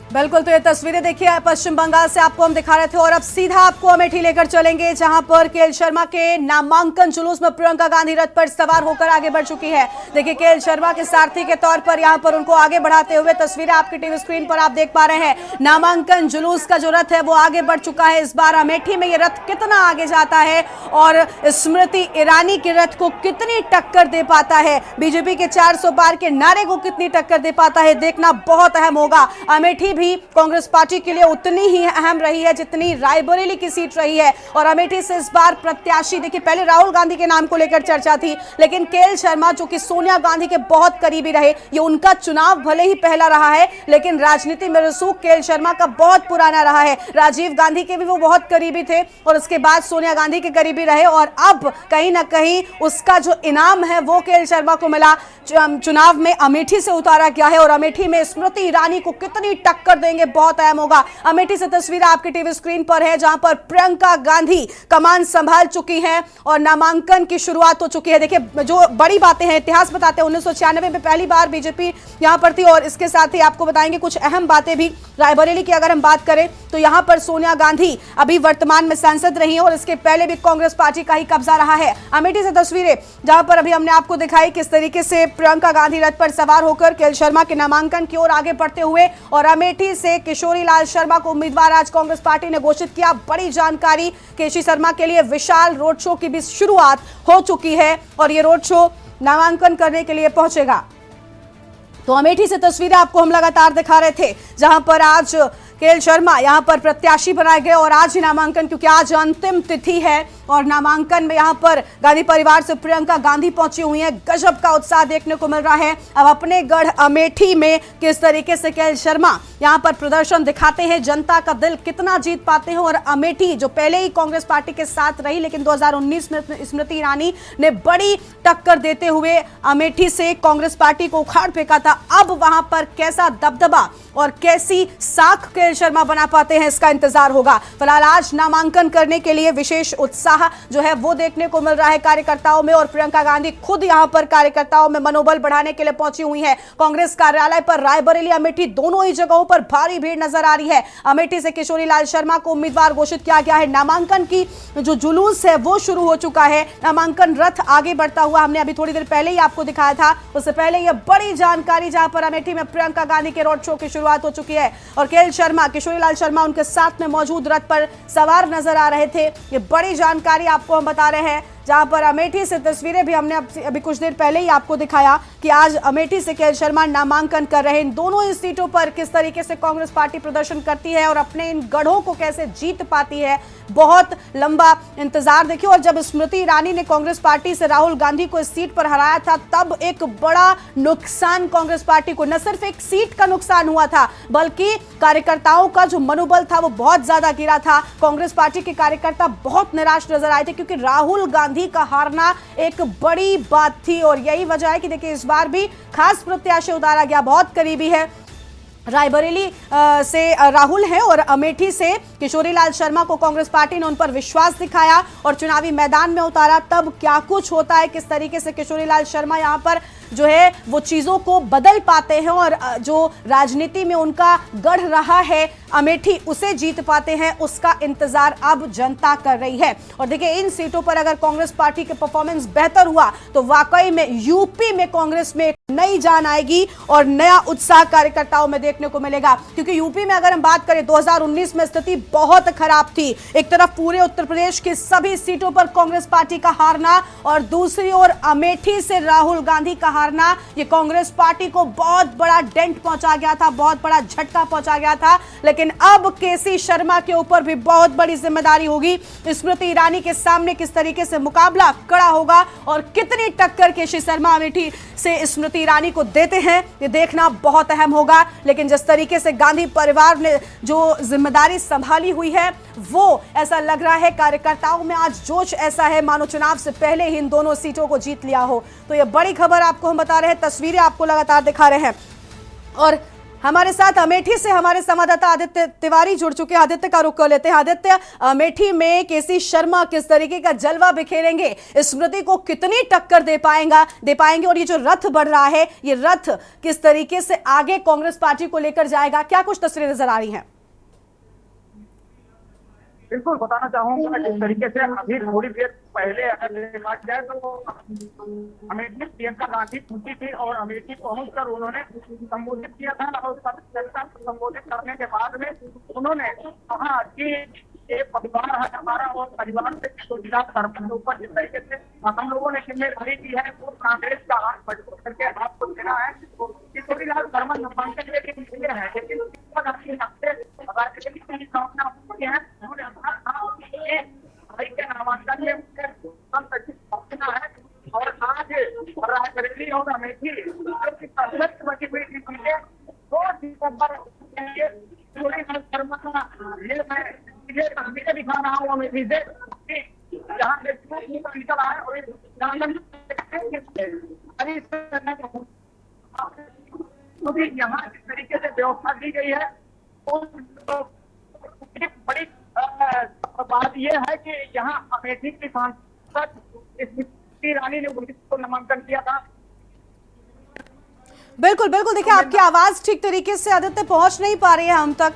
बिल्कुल, तो ये तस्वीरें देखिए पश्चिम बंगाल से आपको हम दिखा रहे थे और अब सीधा आपको अमेठी लेकर चलेंगे, जहां पर केएल शर्मा के नामांकन जुलूस में प्रियंका गांधी रथ पर सवार होकर आगे बढ़ चुकी है। देखिए, केएल शर्मा के सारथी के तौर पर यहां पर उनको आगे बढ़ाते हुए तस्वीरें आपकी टीवी स्क्रीन पर आप देख पा रहे हैं। नामांकन जुलूस का जो रथ है वो आगे बढ़ चुका है। इस बार अमेठी में ये रथ कितना आगे जाता है और स्मृति ईरानी के रथ को कितनी टक्कर दे पाता है, बीजेपी के 400 पार के नारे को कितनी टक्कर दे पाता है, देखना बहुत अहम होगा। अमेठी भी कांग्रेस पार्टी के लिए उतनी ही अहम रही है जितनी रायबरेली की सीट रही है। और अमेठी से इस बार प्रत्याशी, देखिए पहले राहुल गांधी के नाम को लेकर चर्चा थी, लेकिन केएल शर्मा जो कि सोनिया गांधी के बहुत करीबी रहे, ये उनका चुनाव भले ही पहला रहा है, लेकिन राजनीति में रसूख केएल शर्मा का बहुत पुराना रहा है। राजीव गांधी के भी वो बहुत करीबी थे और उसके बाद सोनिया गांधी के करीबी रहे, और अब कहीं ना कहीं उसका जो इनाम है वो केएल शर्मा को मिला। चुनाव में अमेठी से उतारा गया है और अमेठी में स्मृति ईरानी को कितनी टक्कर देंगे बहुत अहम होगा। अमेठी से तस्वीर आपकी टीवी स्क्रीन पर है, जहां पर प्रियंका गांधी कमान संभाल चुकी हैं और नामांकन की शुरुआत हो चुकी है। देखिए, जो बड़ी बातें हैं, इतिहास बताते हैं, 1996 में पहली बार बीजेपी यहां पर थी और इसके साथ ही आपको बताएंगे कुछ अहम बातें भी। रायबरेली की अगर हम बात करें तो यहां पर सोनिया गांधी अभी वर्तमान में सांसद रही हैं और इसके पहले भी कांग्रेस पार्टी का ही कब्जा रहा है। अमेठी से तस्वीरें जहां पर अभी हमने आपको दिखाई किस तरीके से प्रियंका गांधी रथ पर सवार होकर केएल शर्मा के नामांकन की ओर आगे बढ़ते हुए, और अमेठी से किशोरी लाल शर्मा को उम्मीदवार आज कांग्रेस पार्टी ने घोषित किया। बड़ी जानकारी, केसी शर्मा के लिए विशाल रोड शो की भी शुरुआत हो चुकी है और ये रोड शो नामांकन करने के लिए पहुंचेगा। तो अमेठी से तस्वीरें आपको हम लगातार दिखा रहे थे, जहां पर आज केएल शर्मा यहां पर प्रत्याशी बनाए गए और आज ही नामांकन, क्योंकि आज अंतिम तिथि है और नामांकन में यहां पर गांधी परिवार से प्रियंका गांधी पहुंची हुई हैं। गजब का उत्साह देखने को मिल रहा है। अब अपने गढ़ अमेठी में किस तरीके से केएल शर्मा यहां पर प्रदर्शन दिखाते हैं, जनता का दिल कितना जीत पाते हैं। और अमेठी जो पहले ही कांग्रेस पार्टी के साथ रही, लेकिन 2019 में स्मृति ईरानी ने बड़ी टक्कर देते हुए अमेठी से कांग्रेस पार्टी को उखाड़ फेंका था। अब वहां पर कैसा दबदबा और कैसी साख केएल शर्मा बना पाते हैं, इसका इंतजार होगा। फिलहाल आज नामांकन करने के लिए विशेष उत्साह जो है वो देखने को मिल रहा है कार्यकर्ताओं में, और प्रियंका गांधी खुद यहां पर कार्यकर्ताओं में मनोबल बढ़ाने के लिए पहुंची हुई है। कांग्रेस कार्यालय पर रायबरेली अमेठी दोनों ही जगहों पर भारी भीड़ नजर आ रही है। अमेठी से किशोरी लाल शर्मा को उम्मीदवार घोषित किया गया है। नामांकन की जो जुलूस है वो शुरू हो चुका है, नामांकन रथ आगे बढ़ता हुआ हमने अभी थोड़ी देर पहले ही आपको दिखाया था। उससे पहले यह बड़ी जानकारी, जहां पर अमेठी में प्रियंका गांधी के रोड शो की शुरुआत हो चुकी है और केएल शर्मा, किशोरी लाल शर्मा उनके साथ में मौजूद रथ पर सवार नजर आ रहे थे। ये बड़ी जानकारी आपको हम बता रहे हैं, जहां पर अमेठी से तस्वीरें भी हमने अभी कुछ देर पहले ही आपको दिखाया कि आज अमेठी से केएल शर्मा नामांकन कर रहे हैं। इन दोनों ही सीटों पर किस तरीके से कांग्रेस पार्टी प्रदर्शन करती है और अपने इन गढ़ों को कैसे जीत पाती है, बहुत लंबा इंतजार देखिए। और जब स्मृति ईरानी ने कांग्रेस पार्टी से राहुल गांधी को इस सीट पर हराया था, तब एक बड़ा नुकसान कांग्रेस पार्टी को, न सिर्फ एक सीट का नुकसान हुआ था, बल्कि कार्यकर्ताओं का जो मनोबल था वो बहुत ज्यादा गिरा था। कांग्रेस पार्टी के कार्यकर्ता बहुत निराश नजर आए थे, क्योंकि राहुल गांधी का हारना एक बड़ी बात थी और यही वजह है कि देखिए इस बार भी खास प्रत्याशी उतारा गया, बहुत करीबी है। रायबरेली से राहुल हैं और अमेठी से किशोरी लाल शर्मा को कांग्रेस पार्टी ने उन पर विश्वास दिखाया और चुनावी मैदान में उतारा। तब क्या कुछ होता है, किस तरीके से किशोरी लाल शर्मा यहां पर जो है वो चीजों को बदल पाते हैं और जो राजनीति में उनका गढ़ रहा है अमेठी, उसे जीत पाते हैं, उसका इंतजार अब जनता कर रही है। और देखिए, इन सीटों पर अगर कांग्रेस पार्टी के परफॉर्मेंस बेहतर हुआ तो वाकई में यूपी में कांग्रेस में नई जान आएगी और नया उत्साह कार्यकर्ताओं में देखने को मिलेगा। क्योंकि यूपी में अगर हम बात करें 2019 में स्थिति बहुत खराब थी। एक तरफ पूरे उत्तर प्रदेश की सभी सीटों पर कांग्रेस पार्टी का हारना और दूसरी ओर अमेठी से राहुल गांधी का हारना, ये कांग्रेस पार्टी को बहुत बड़ा डेंट पहुंचा गया था, बहुत बड़ा झटका पहुंचा गया था। लेकिन अब केसी शर्मा के ऊपर भी बहुत बड़ी जिम्मेदारी होगी। स्मृति ईरानी के सामने किस तरीके से मुकाबला कड़ा होगा और कितनी टक्कर केसी शर्मा अमेठी से स्मृति ईरानी को देते हैं, ये देखना बहुत अहम होगा। लेकिन जिस तरीके से गांधी परिवार ने जो जिम्मेदारी संभाली हुई है, वो ऐसा लग रहा है कार्यकर्ताओं में आज जोश ऐसा है मानो चुनाव से पहले ही इन दोनों सीटों को जीत लिया हो। तो ये बड़ी खबर आपको हम बता रहे हैं, तस्वीरें आपको लगातार दिखा रहे हैं। और हमारे साथ अमेठी से हमारे संवाददाता आदित्य तिवारी जुड़ चुके हैं। आदित्य का रुख कर लेते हैं। आदित्य, अमेठी में केसी शर्मा किस तरीके का जलवा बिखेरेंगे, स्मृति को कितनी टक्कर दे पाएंगे और ये जो रथ बढ़ रहा है, ये रथ किस तरीके से आगे कांग्रेस पार्टी को लेकर जाएगा, क्या कुछ तस्वीरें नजर आ रही हैं? बिल्कुल बताना चाहूंगा जिस तरीके से अभी थोड़ी देर पहले अगर देखा जाए तो अमेठी प्रियंका गांधी पहुंची थी और अमेठी पहुंचकर उन्होंने संबोधित किया था और जनता को संबोधित करने के बाद में उन्होंने कहा कि ये परिवार है हमारा और परिवार से गुजरात सरकार के ऊपर जिस तरीके से हम लोगों ने जिम्मेदारी की है वो कांग्रेस का हाथ मजबूत करके आपको देना है। किशोरीलाल शर्मा नामांकन के लिए निकले हैं, लेकिन भाई के नामांकन में है और आज रायबरेली और अमेठी बची हुई सीटें 2 सितंबर शर्मा का ये मैं तस्वीरें दिखा रहा हूँ अमेठी से जहाँ निकल आए और यहाँ जिस तरीके से व्यवस्था दी गई है बड़ी बात यह है कि यहाँ अमेठी की सांसद स्मृति ईरानी ने उनको नामांकन किया था। बिल्कुल बिल्कुल, देखिए आपकी आवाज ठीक तरीके से आदित्य पहुंच नहीं पा रही है हम तक,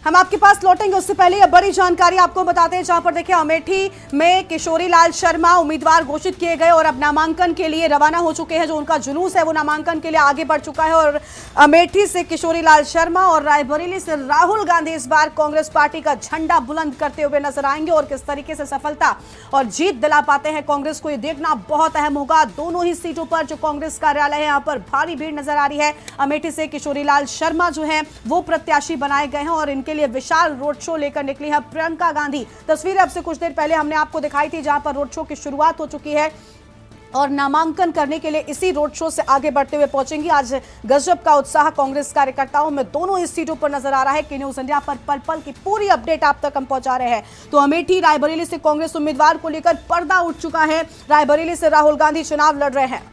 हम आपके पास लौटेंगे। उससे पहले यह बड़ी जानकारी आपको बताते हैं, जहां पर देखिए अमेठी में किशोरीलाल शर्मा उम्मीदवार घोषित किए गए और अब नामांकन के लिए रवाना हो चुके हैं। जो उनका जुलूस है वो नामांकन के लिए आगे बढ़ चुका है और अमेठी से किशोरीलाल शर्मा और रायबरेली से राहुल गांधी इस बार कांग्रेस पार्टी का झंडा बुलंद करते हुए नजर आएंगे और किस तरीके से सफलता और जीत दिला पाते हैं कांग्रेस को, ये देखना बहुत अहम होगा। दोनों ही सीटों पर जो कांग्रेस कार्यालय है, यहाँ पर भारी भीड़ नजर आ रही है। अमेठी से किशोरीलाल शर्मा जो है वो प्रत्याशी बनाए गए हैं और इनके लिए विशाल रोड शो लेकर निकली है प्रियंका गांधी। तस्वीरें अब से कुछ देर पहले हमने आपको दिखाई थी, जहां पर रोड शो की शुरुआत हो चुकी है और नामांकन करने के लिए इसी रोड शो से आगे बढ़ते हुए पहुंचेंगी। आज गजब का उत्साह कांग्रेस कार्यकर्ताओं में दोनों ही सीटों पर नजर आ रहा है। के न्यूज़ इंडिया पर पल पल की पूरी अपडेट आप तक हम पहुंचा रहे हैं। तो अमेठी रायबरेली से कांग्रेस उम्मीदवार को लेकर पर्दा उठ चुका है। रायबरेली से राहुल गांधी चुनाव लड़ रहे हैं।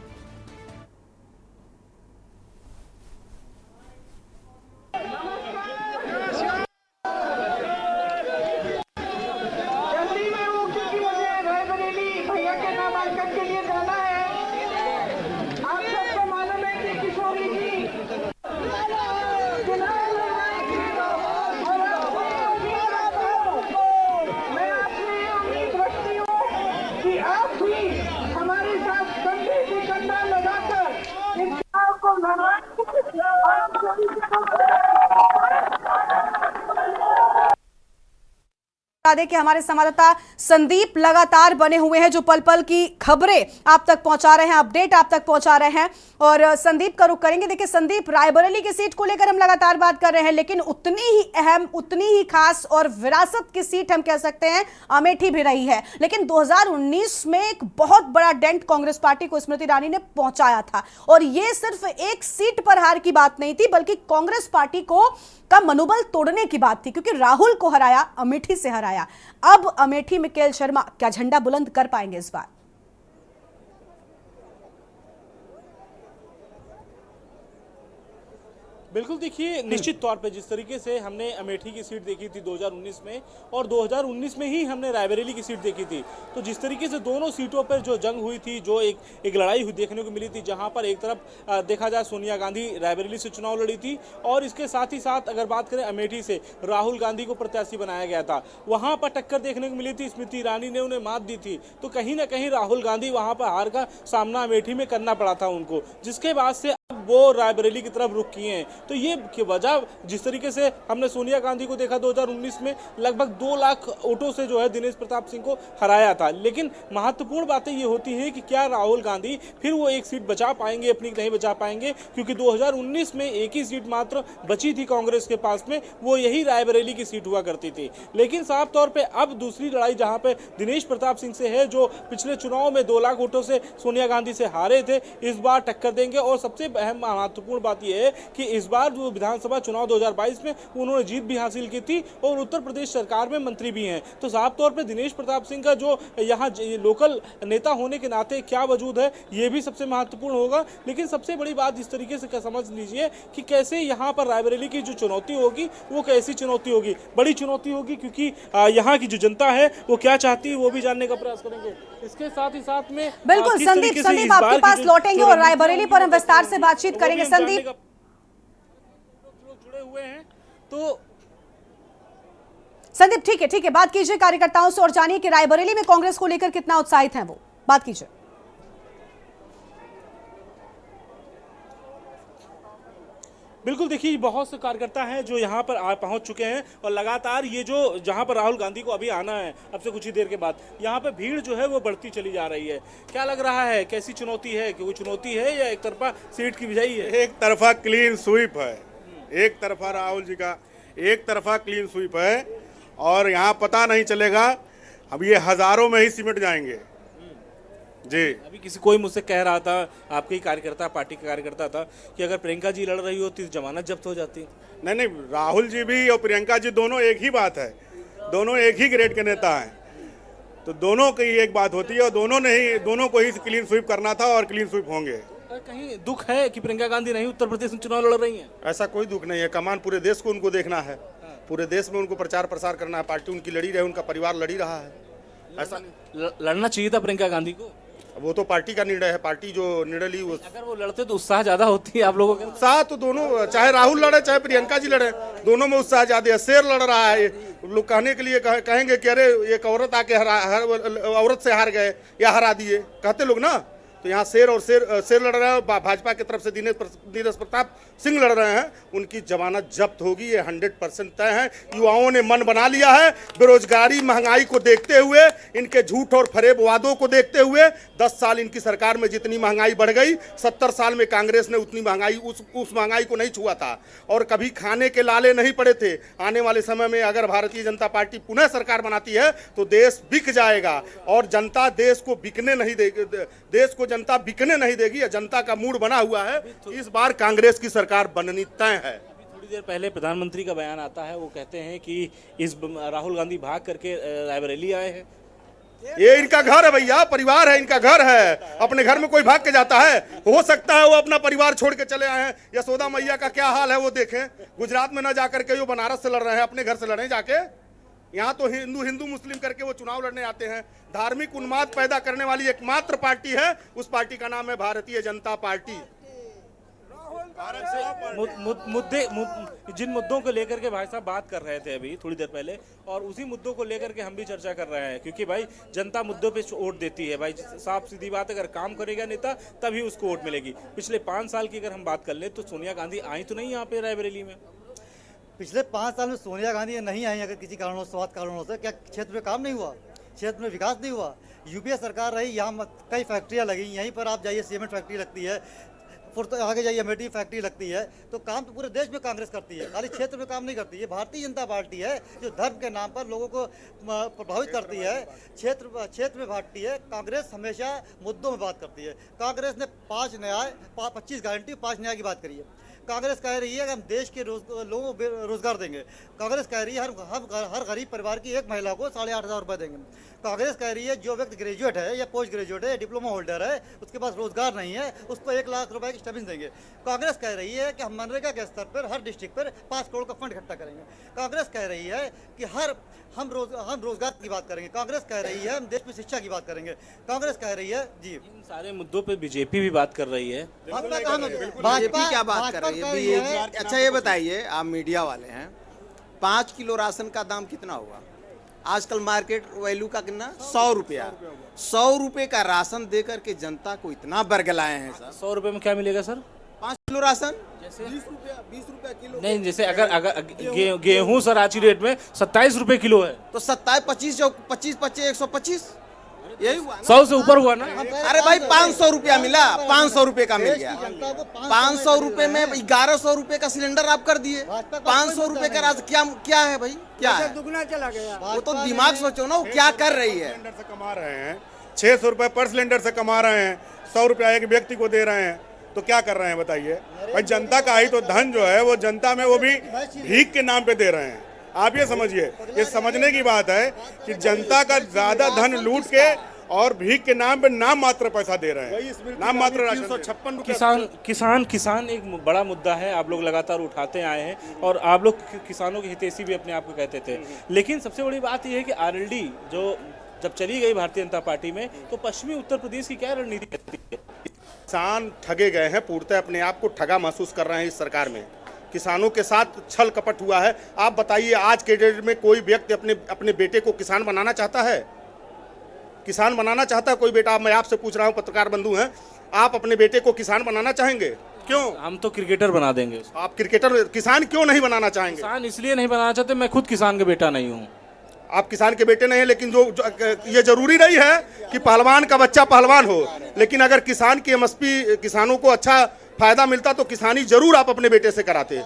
कि हमारे संवाददाता संदीप लगातार बने हुए हैं, जो पल पल की खबरें आप तक पहुंचा रहे हैं, अपडेट आप तक पहुंचा रहे हैं। और संदीप का रुख करेंगे। देखिए संदीप, रायबरेली की सीट को लेकर हम लगातार बात कर रहे हैं, लेकिन उतनी ही अहम, उतनी ही खास और विरासत की सीट हम कह सकते हैं अमेठी भी रही है। लेकिन 2019 में एक बहुत बड़ा डेंट कांग्रेस पार्टी को स्मृति ईरानी ने पहुंचाया था और यह सिर्फ एक सीट पर हार की बात नहीं थी, बल्कि कांग्रेस पार्टी का मनोबल तोड़ने की बात थी, क्योंकि राहुल को हराया, अमेठी से हराया। अब अमेठी में केएल शर्मा क्या झंडा बुलंद कर पाएंगे इस बार? बिल्कुल, देखिए निश्चित तौर पे जिस तरीके से हमने अमेठी की सीट देखी थी 2019 में और 2019 में ही हमने रायबरेली की सीट देखी थी, तो जिस तरीके से दोनों सीटों पर जो जंग हुई थी, जो एक लड़ाई हुई देखने को मिली थी, जहां पर एक तरफ देखा जाए सोनिया गांधी रायबरेली से चुनाव लड़ी थी और इसके साथ ही साथ अगर बात करें अमेठी से राहुल गांधी को प्रत्याशी बनाया गया था, वहां पर टक्कर देखने को मिली थी, स्मृति ईरानी ने उन्हें मात दी थी। तो कहीं ना कहीं राहुल गांधी वहां पर हार का सामना अमेठी में करना पड़ा था उनको, जिसके बाद से अब वो रायबरेली की तरफ रुख किए हैं। तो ये की वजह, जिस तरीके से हमने सोनिया गांधी को देखा 2019 में लगभग 2 लाख वोटों से जो है दिनेश प्रताप सिंह को हराया था, लेकिन महत्वपूर्ण बातें ये होती हैं कि क्या राहुल गांधी फिर वो एक सीट बचा पाएंगे, अपनी नहीं बचा पाएंगे, क्योंकि 2019 में एक ही सीट मात्र बची थी कांग्रेस के पास में, वो यही रायबरेली की सीट हुआ करती थी। लेकिन साफ तौर पे अब दूसरी लड़ाई जहां पे दिनेश प्रताप सिंह से है, जो पिछले चुनाव में 2 लाख वोटों से सोनिया गांधी से हारे थे, इस बार टक्कर देंगे। और सबसे अहम महत्वपूर्ण बात यह है कि इस बार जो विधानसभा चुनाव 2022 में उन्होंने जीत भी हासिल की थी और उत्तर प्रदेश सरकार में मंत्री भी हैं। तो साफ तौर पे दिनेश प्रताप सिंह का जो यहाँ लोकल नेता होने के नाते क्या वजूद है, ये भी सबसे महत्वपूर्ण होगा। लेकिन सबसे बड़ी बात इस तरीके से समझ लीजिए कि कैसे यहाँ पर रायबरेली की जो चुनौती होगी वो कैसी चुनौती होगी, बड़ी चुनौती होगी, क्योंकि यहाँ की जो जनता है वो क्या चाहती है वो भी जानने का प्रयास करेंगे। इसके साथ ही साथ में बिल्कुल संदीप आपके पास लौटेंगे और रायबरेली पर हम विस्तार से बातचीत करेंगे। संदीप जुड़े हुए हैं तो संदीप ठीक है, बात कीजिए कार्यकर्ताओं से और जानिए कि रायबरेली में कांग्रेस को लेकर कितना उत्साहित हैं वो, बात कीजिए। बिल्कुल, देखिए बहुत से कार्यकर्ता हैं जो यहाँ पर पहुँच चुके हैं और लगातार ये जो जहाँ पर राहुल गांधी को अभी आना है अब से कुछ ही देर के बाद, यहाँ पर भीड़ जो है वो बढ़ती चली जा रही है। क्या लग रहा है, कैसी चुनौती है, कोई चुनौती है या एक तरफा सीट की विजयी है? एक तरफा क्लीन स्वीप है, एक तरफा राहुल जी का एक तरफा क्लीन स्वीप है और यहाँ पता नहीं चलेगा, अब ये हजारों में ही सिमट जाएंगे जी। अभी कोई मुझसे कह रहा था, आपके ही कार्यकर्ता, पार्टी का कार्यकर्ता था, कि अगर प्रियंका जी लड़ रही होती तो जमानत जब्त हो जाती। नहीं, राहुल जी भी और प्रियंका जी दोनों एक ही बात है, दोनों एक ही ग्रेड के नेता हैं, तो दोनों की एक बात होती है और दोनों को ही क्लीन स्वीप करना था और क्लीन स्वीप होंगे। कहीं दुख है कि प्रियंका गांधी नहीं उत्तर प्रदेश में चुनाव लड़ रही हैं? ऐसा कोई दुख नहीं है, कमान पूरे देश को उनको देखना है, पूरे देश में उनको प्रचार प्रसार करना है, पार्टी उनकी लड़ी रहे, उनका परिवार लड़ी रहा है। ऐसा लड़ना चाहिए था प्रियंका गांधी को, वो तो पार्टी का निर्णय है, पार्टी जो निर्णय ली। अगर वो लड़ते तो उत्साह ज्यादा होती है आप लोगों के? उत्साह तो दोनों, चाहे राहुल लड़े चाहे प्रियंका जी लड़े, दोनों में उत्साह ज्यादा है। शेर लड़ रहा है, लोग कहने के लिए कहेंगे कि अरे एक औरत आके औरत से हार गए या हरा दिए, कहते लोग ना, तो यहाँ शेर और शेर लड़ रहे हैं। भाजपा की तरफ से दिनेश प्रताप सिंह लड़ रहे हैं, उनकी जमानत जब्त होगी, ये 100% तय है। युवाओं ने मन बना लिया है, बेरोजगारी महंगाई को देखते हुए, इनके झूठ और फरेब वादों को देखते हुए, 10 साल इनकी सरकार में जितनी महंगाई बढ़ गई, 70 साल में कांग्रेस ने उतनी महंगाई उस महंगाई को नहीं छुआ था और कभी खाने के लाले नहीं पड़े थे। आने वाले समय में अगर भारतीय जनता पार्टी पुनः सरकार बनाती है तो देश बिक जाएगा और जनता देश को बिकने नहीं देगी, देश को जनता बिकने नहीं देगी। जनता का मूड बना हुआ है, इस बार कांग्रेस की सरकार बननी तय है। थोड़ी देर पहले प्रधानमंत्री का बयान आता है, वो कहते हैं कि इस राहुल गांधी भाग करके रायबरेली आए हैं। ये इनका घर है भैया, परिवार है, इनका घर है। अपने घर में कोई भाग के जाता है? हो सकता है वो अपना परिवार छोड़ के चले आए हैं। यशोदा मैया का क्या हाल है वो देखें, गुजरात में न जाकर के वो बनारस से लड़ रहे हैं, अपने घर से लड़े जाके। यहाँ तो हिंदू मुस्लिम करके वो चुनाव लड़ने आते हैं। धार्मिक उन्माद पैदा करने वाली एकमात्र पार्टी है, उस पार्टी का नाम है भारतीय जनता पार्टी। जिन मुद्दों को लेकर के भाई साहब बात कर रहे थे अभी थोड़ी देर पहले, और उसी मुद्दों को लेकर के हम भी चर्चा कर रहे हैं, क्योंकि भाई जनता मुद्दों पे वोट देती है। भाई साफ सीधी बात, अगर काम करेगा नेता तभी उसको वोट मिलेगी। पिछले 5 साल की अगर हम बात कर ले तो सोनिया गांधी आई तो नहीं यहाँ पे रायबरेली में? पिछले 5 साल में सोनिया गांधी नहीं आई, अगर किसी कारणों से क्या क्षेत्र में काम नहीं हुआ, क्षेत्र में विकास नहीं हुआ? यूपीए सरकार रही, यहाँ कई फैक्ट्रियाँ लगी, यहीं पर आप जाइए सीमेंट फैक्ट्री लगती है, आगे जाइए अमेठी फैक्ट्री लगती है, तो काम तो पूरे देश में कांग्रेस करती है, खाली क्षेत्र में काम नहीं करती है। भारतीय जनता पार्टी है जो धर्म के नाम पर लोगों को प्रभावित करती है, क्षेत्र में बांटती है। कांग्रेस हमेशा मुद्दों में बात करती है। कांग्रेस ने 5 न्याय, 25 गारंटी, 5 न्याय की बात करी है। कांग्रेस कह रही है कि हम देश के लोगों को रोजगार देंगे। कांग्रेस कह रही है हर गरीब परिवार की एक महिला को 8,500 रुपये देंगे। कांग्रेस कह रही है जो व्यक्ति ग्रेजुएट है या पोस्ट ग्रेजुएट है, डिप्लोमा होल्डर है, उसके पास रोजगार नहीं है, उसको 1 लाख रुपए की स्टेपिंग देंगे। कांग्रेस कह रही है कि हम मनरेगा के स्तर पर हर डिस्ट्रिक्ट पर 5 करोड़ का फंड इकट्ठा करेंगे। कांग्रेस कह रही है कि हम रोजगार की बात करेंगे। कांग्रेस कह रही है हम देश में शिक्षा की बात करेंगे। कांग्रेस कह रही है जी, इन सारे मुद्दों पे बीजेपी भी बात कर रही है। भाजपा क्या बात कर रही है? अच्छा ये बताइए, आप मीडिया वाले हैं, 5 किलो राशन का दाम कितना हुआ आजकल? मार्केट वैल्यू का कितना? 100 रुपया। 100 रुपये का राशन देकर के जनता को इतना बरगलाए हैं सर। 100 रुपये में क्या मिलेगा सर? Kilo ration? 20 रुपया किलो। नहीं, जैसे अगर गेहूं सर आज की डेट में 27 रुपए किलो है, तो 27, 25, 125, यही हुआ ना? 100 से ऊपर हुआ ना। अरे भाई 500 रुपया मिला, 500 रुपये का मिल गया। 500 रुपये में 1100 रुपये का सिलेंडर आप कर दिए। 500 रुपये का राज क्या है भाई, क्या है? दुगना चला गया। वो तो दिमाग सोचो ना, वो क्या कर रही है। सिलेंडर से कमा रहे हैं, 600 रुपए पर सिलेंडर से कमा रहे हैं, 100 रुपया एक व्यक्ति को दे रहे हैं, तो क्या कर रहे हैं बताइए भाई। जनता का ही तो धन जो है वो जनता में वो भी भीख के नाम पे दे रहे हैं। आप ये समझिए, ये समझने की बात है कि जनता का ज्यादा धन लूट के और भीख के नाम पे नाम मात्र पैसा दे रहे हैं, नाम मात्र राशन। 356 किसान एक बड़ा मुद्दा है, आप लोग लगातार उठाते आए हैं और आप लोग किसानों के हितैषी भी अपने आप को कहते थे। लेकिन सबसे बड़ी बात यह है कि आरएलडी जो जब चली गई भारतीय जनता पार्टी में, तो पश्चिमी उत्तर प्रदेश की क्या रणनीति रहती है? किसान ठगे गए हैं, पूर्णतः अपने आप को ठगा महसूस कर रहे हैं इस सरकार में। किसानों के साथ छल कपट हुआ है। आप बताइए, आज के डेट में कोई व्यक्ति अपने बेटे को किसान बनाना चाहता है? किसान बनाना चाहता है कोई बेटा? मैं आपसे पूछ रहा हूं, पत्रकार बंधु हैं, आप अपने बेटे को किसान बनाना चाहेंगे? क्यों? हम तो क्रिकेटर बना देंगे। आप क्रिकेटर, किसान क्यों नहीं बनाना चाहेंगे? किसान इसलिए नहीं बनाना चाहते, मैं खुद किसान का बेटा नहीं हूँ। आप किसान के बेटे नहीं है, लेकिन जो ये जरूरी नहीं है कि पहलवान का बच्चा पहलवान हो, लेकिन अगर किसान की एमएसपी किसानों को अच्छा फायदा मिलता तो किसानी जरूर आप अपने बेटे से कराते।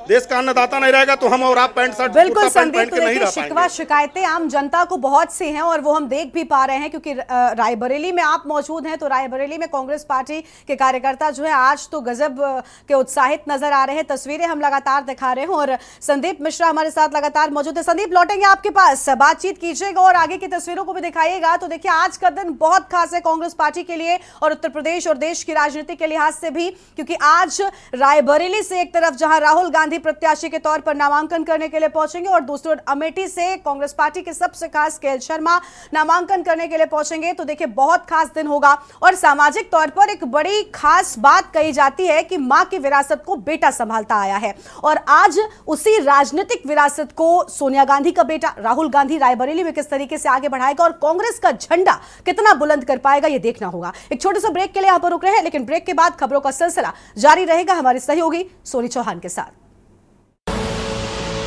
देश का अन्नदाता नहीं रहेगा तो हम और आप पैंट शर्ट बिल्कुल संदीप, पहन तो के नहीं देखिए रह शिकवा पाएंगे। शिकायतें आम जनता को बहुत सी हैं और वो हम देख भी पा रहे हैं, क्योंकि रायबरेली में आप मौजूद हैं, तो रायबरेली में कांग्रेस पार्टी के कार्यकर्ता जो है आज तो गजब के उत्साहित नजर आ रहे हैं। तस्वीरें हम लगातार दिखा रहे हैं और संदीप मिश्रा हमारे साथ लगातार मौजूद है। संदीप, लौटेंगे आपके पास, बातचीत कीजिएगा और आगे की तस्वीरों को भी दिखाइएगा। तो देखिए आज का दिन बहुत खास है कांग्रेस पार्टी के लिए और उत्तर प्रदेश और देश की राजनीति के लिहाज से भी, क्योंकि आज रायबरेली से एक तरफ जहां राहुल गांधी प्रत्याशी के तौर पर नामांकन करने के लिए पहुंचेंगे और दूसरी ओर अमेठी से कांग्रेस पार्टी के सबसे खास केएल शर्मा नामांकन करने के लिए पहुंचेंगे। तो देखिए बहुत खास दिन होगा और सामाजिक तौर पर एक बड़ी खास बात कही जाती है कि मां की विरासत को बेटा संभालता आया है और आज उसी राजनीतिक विरासत को सोनिया गांधी का बेटा राहुल गांधी रायबरेली में किस तरीके से आगे बढ़ाएगा और कांग्रेस का झंडा कितना बुलंद कर पाएगा, यह देखना होगा। एक छोटे से ब्रेक के लिए यहां पर रुक रहे हैं, लेकिन ब्रेक के बाद खबरों का सिलसिला जारी रहेगा हमारी सहयोगी सोनी चौहान के साथ।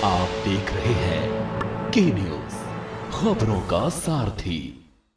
आप देख रहे हैं के न्यूज़, खबरों का सारथी।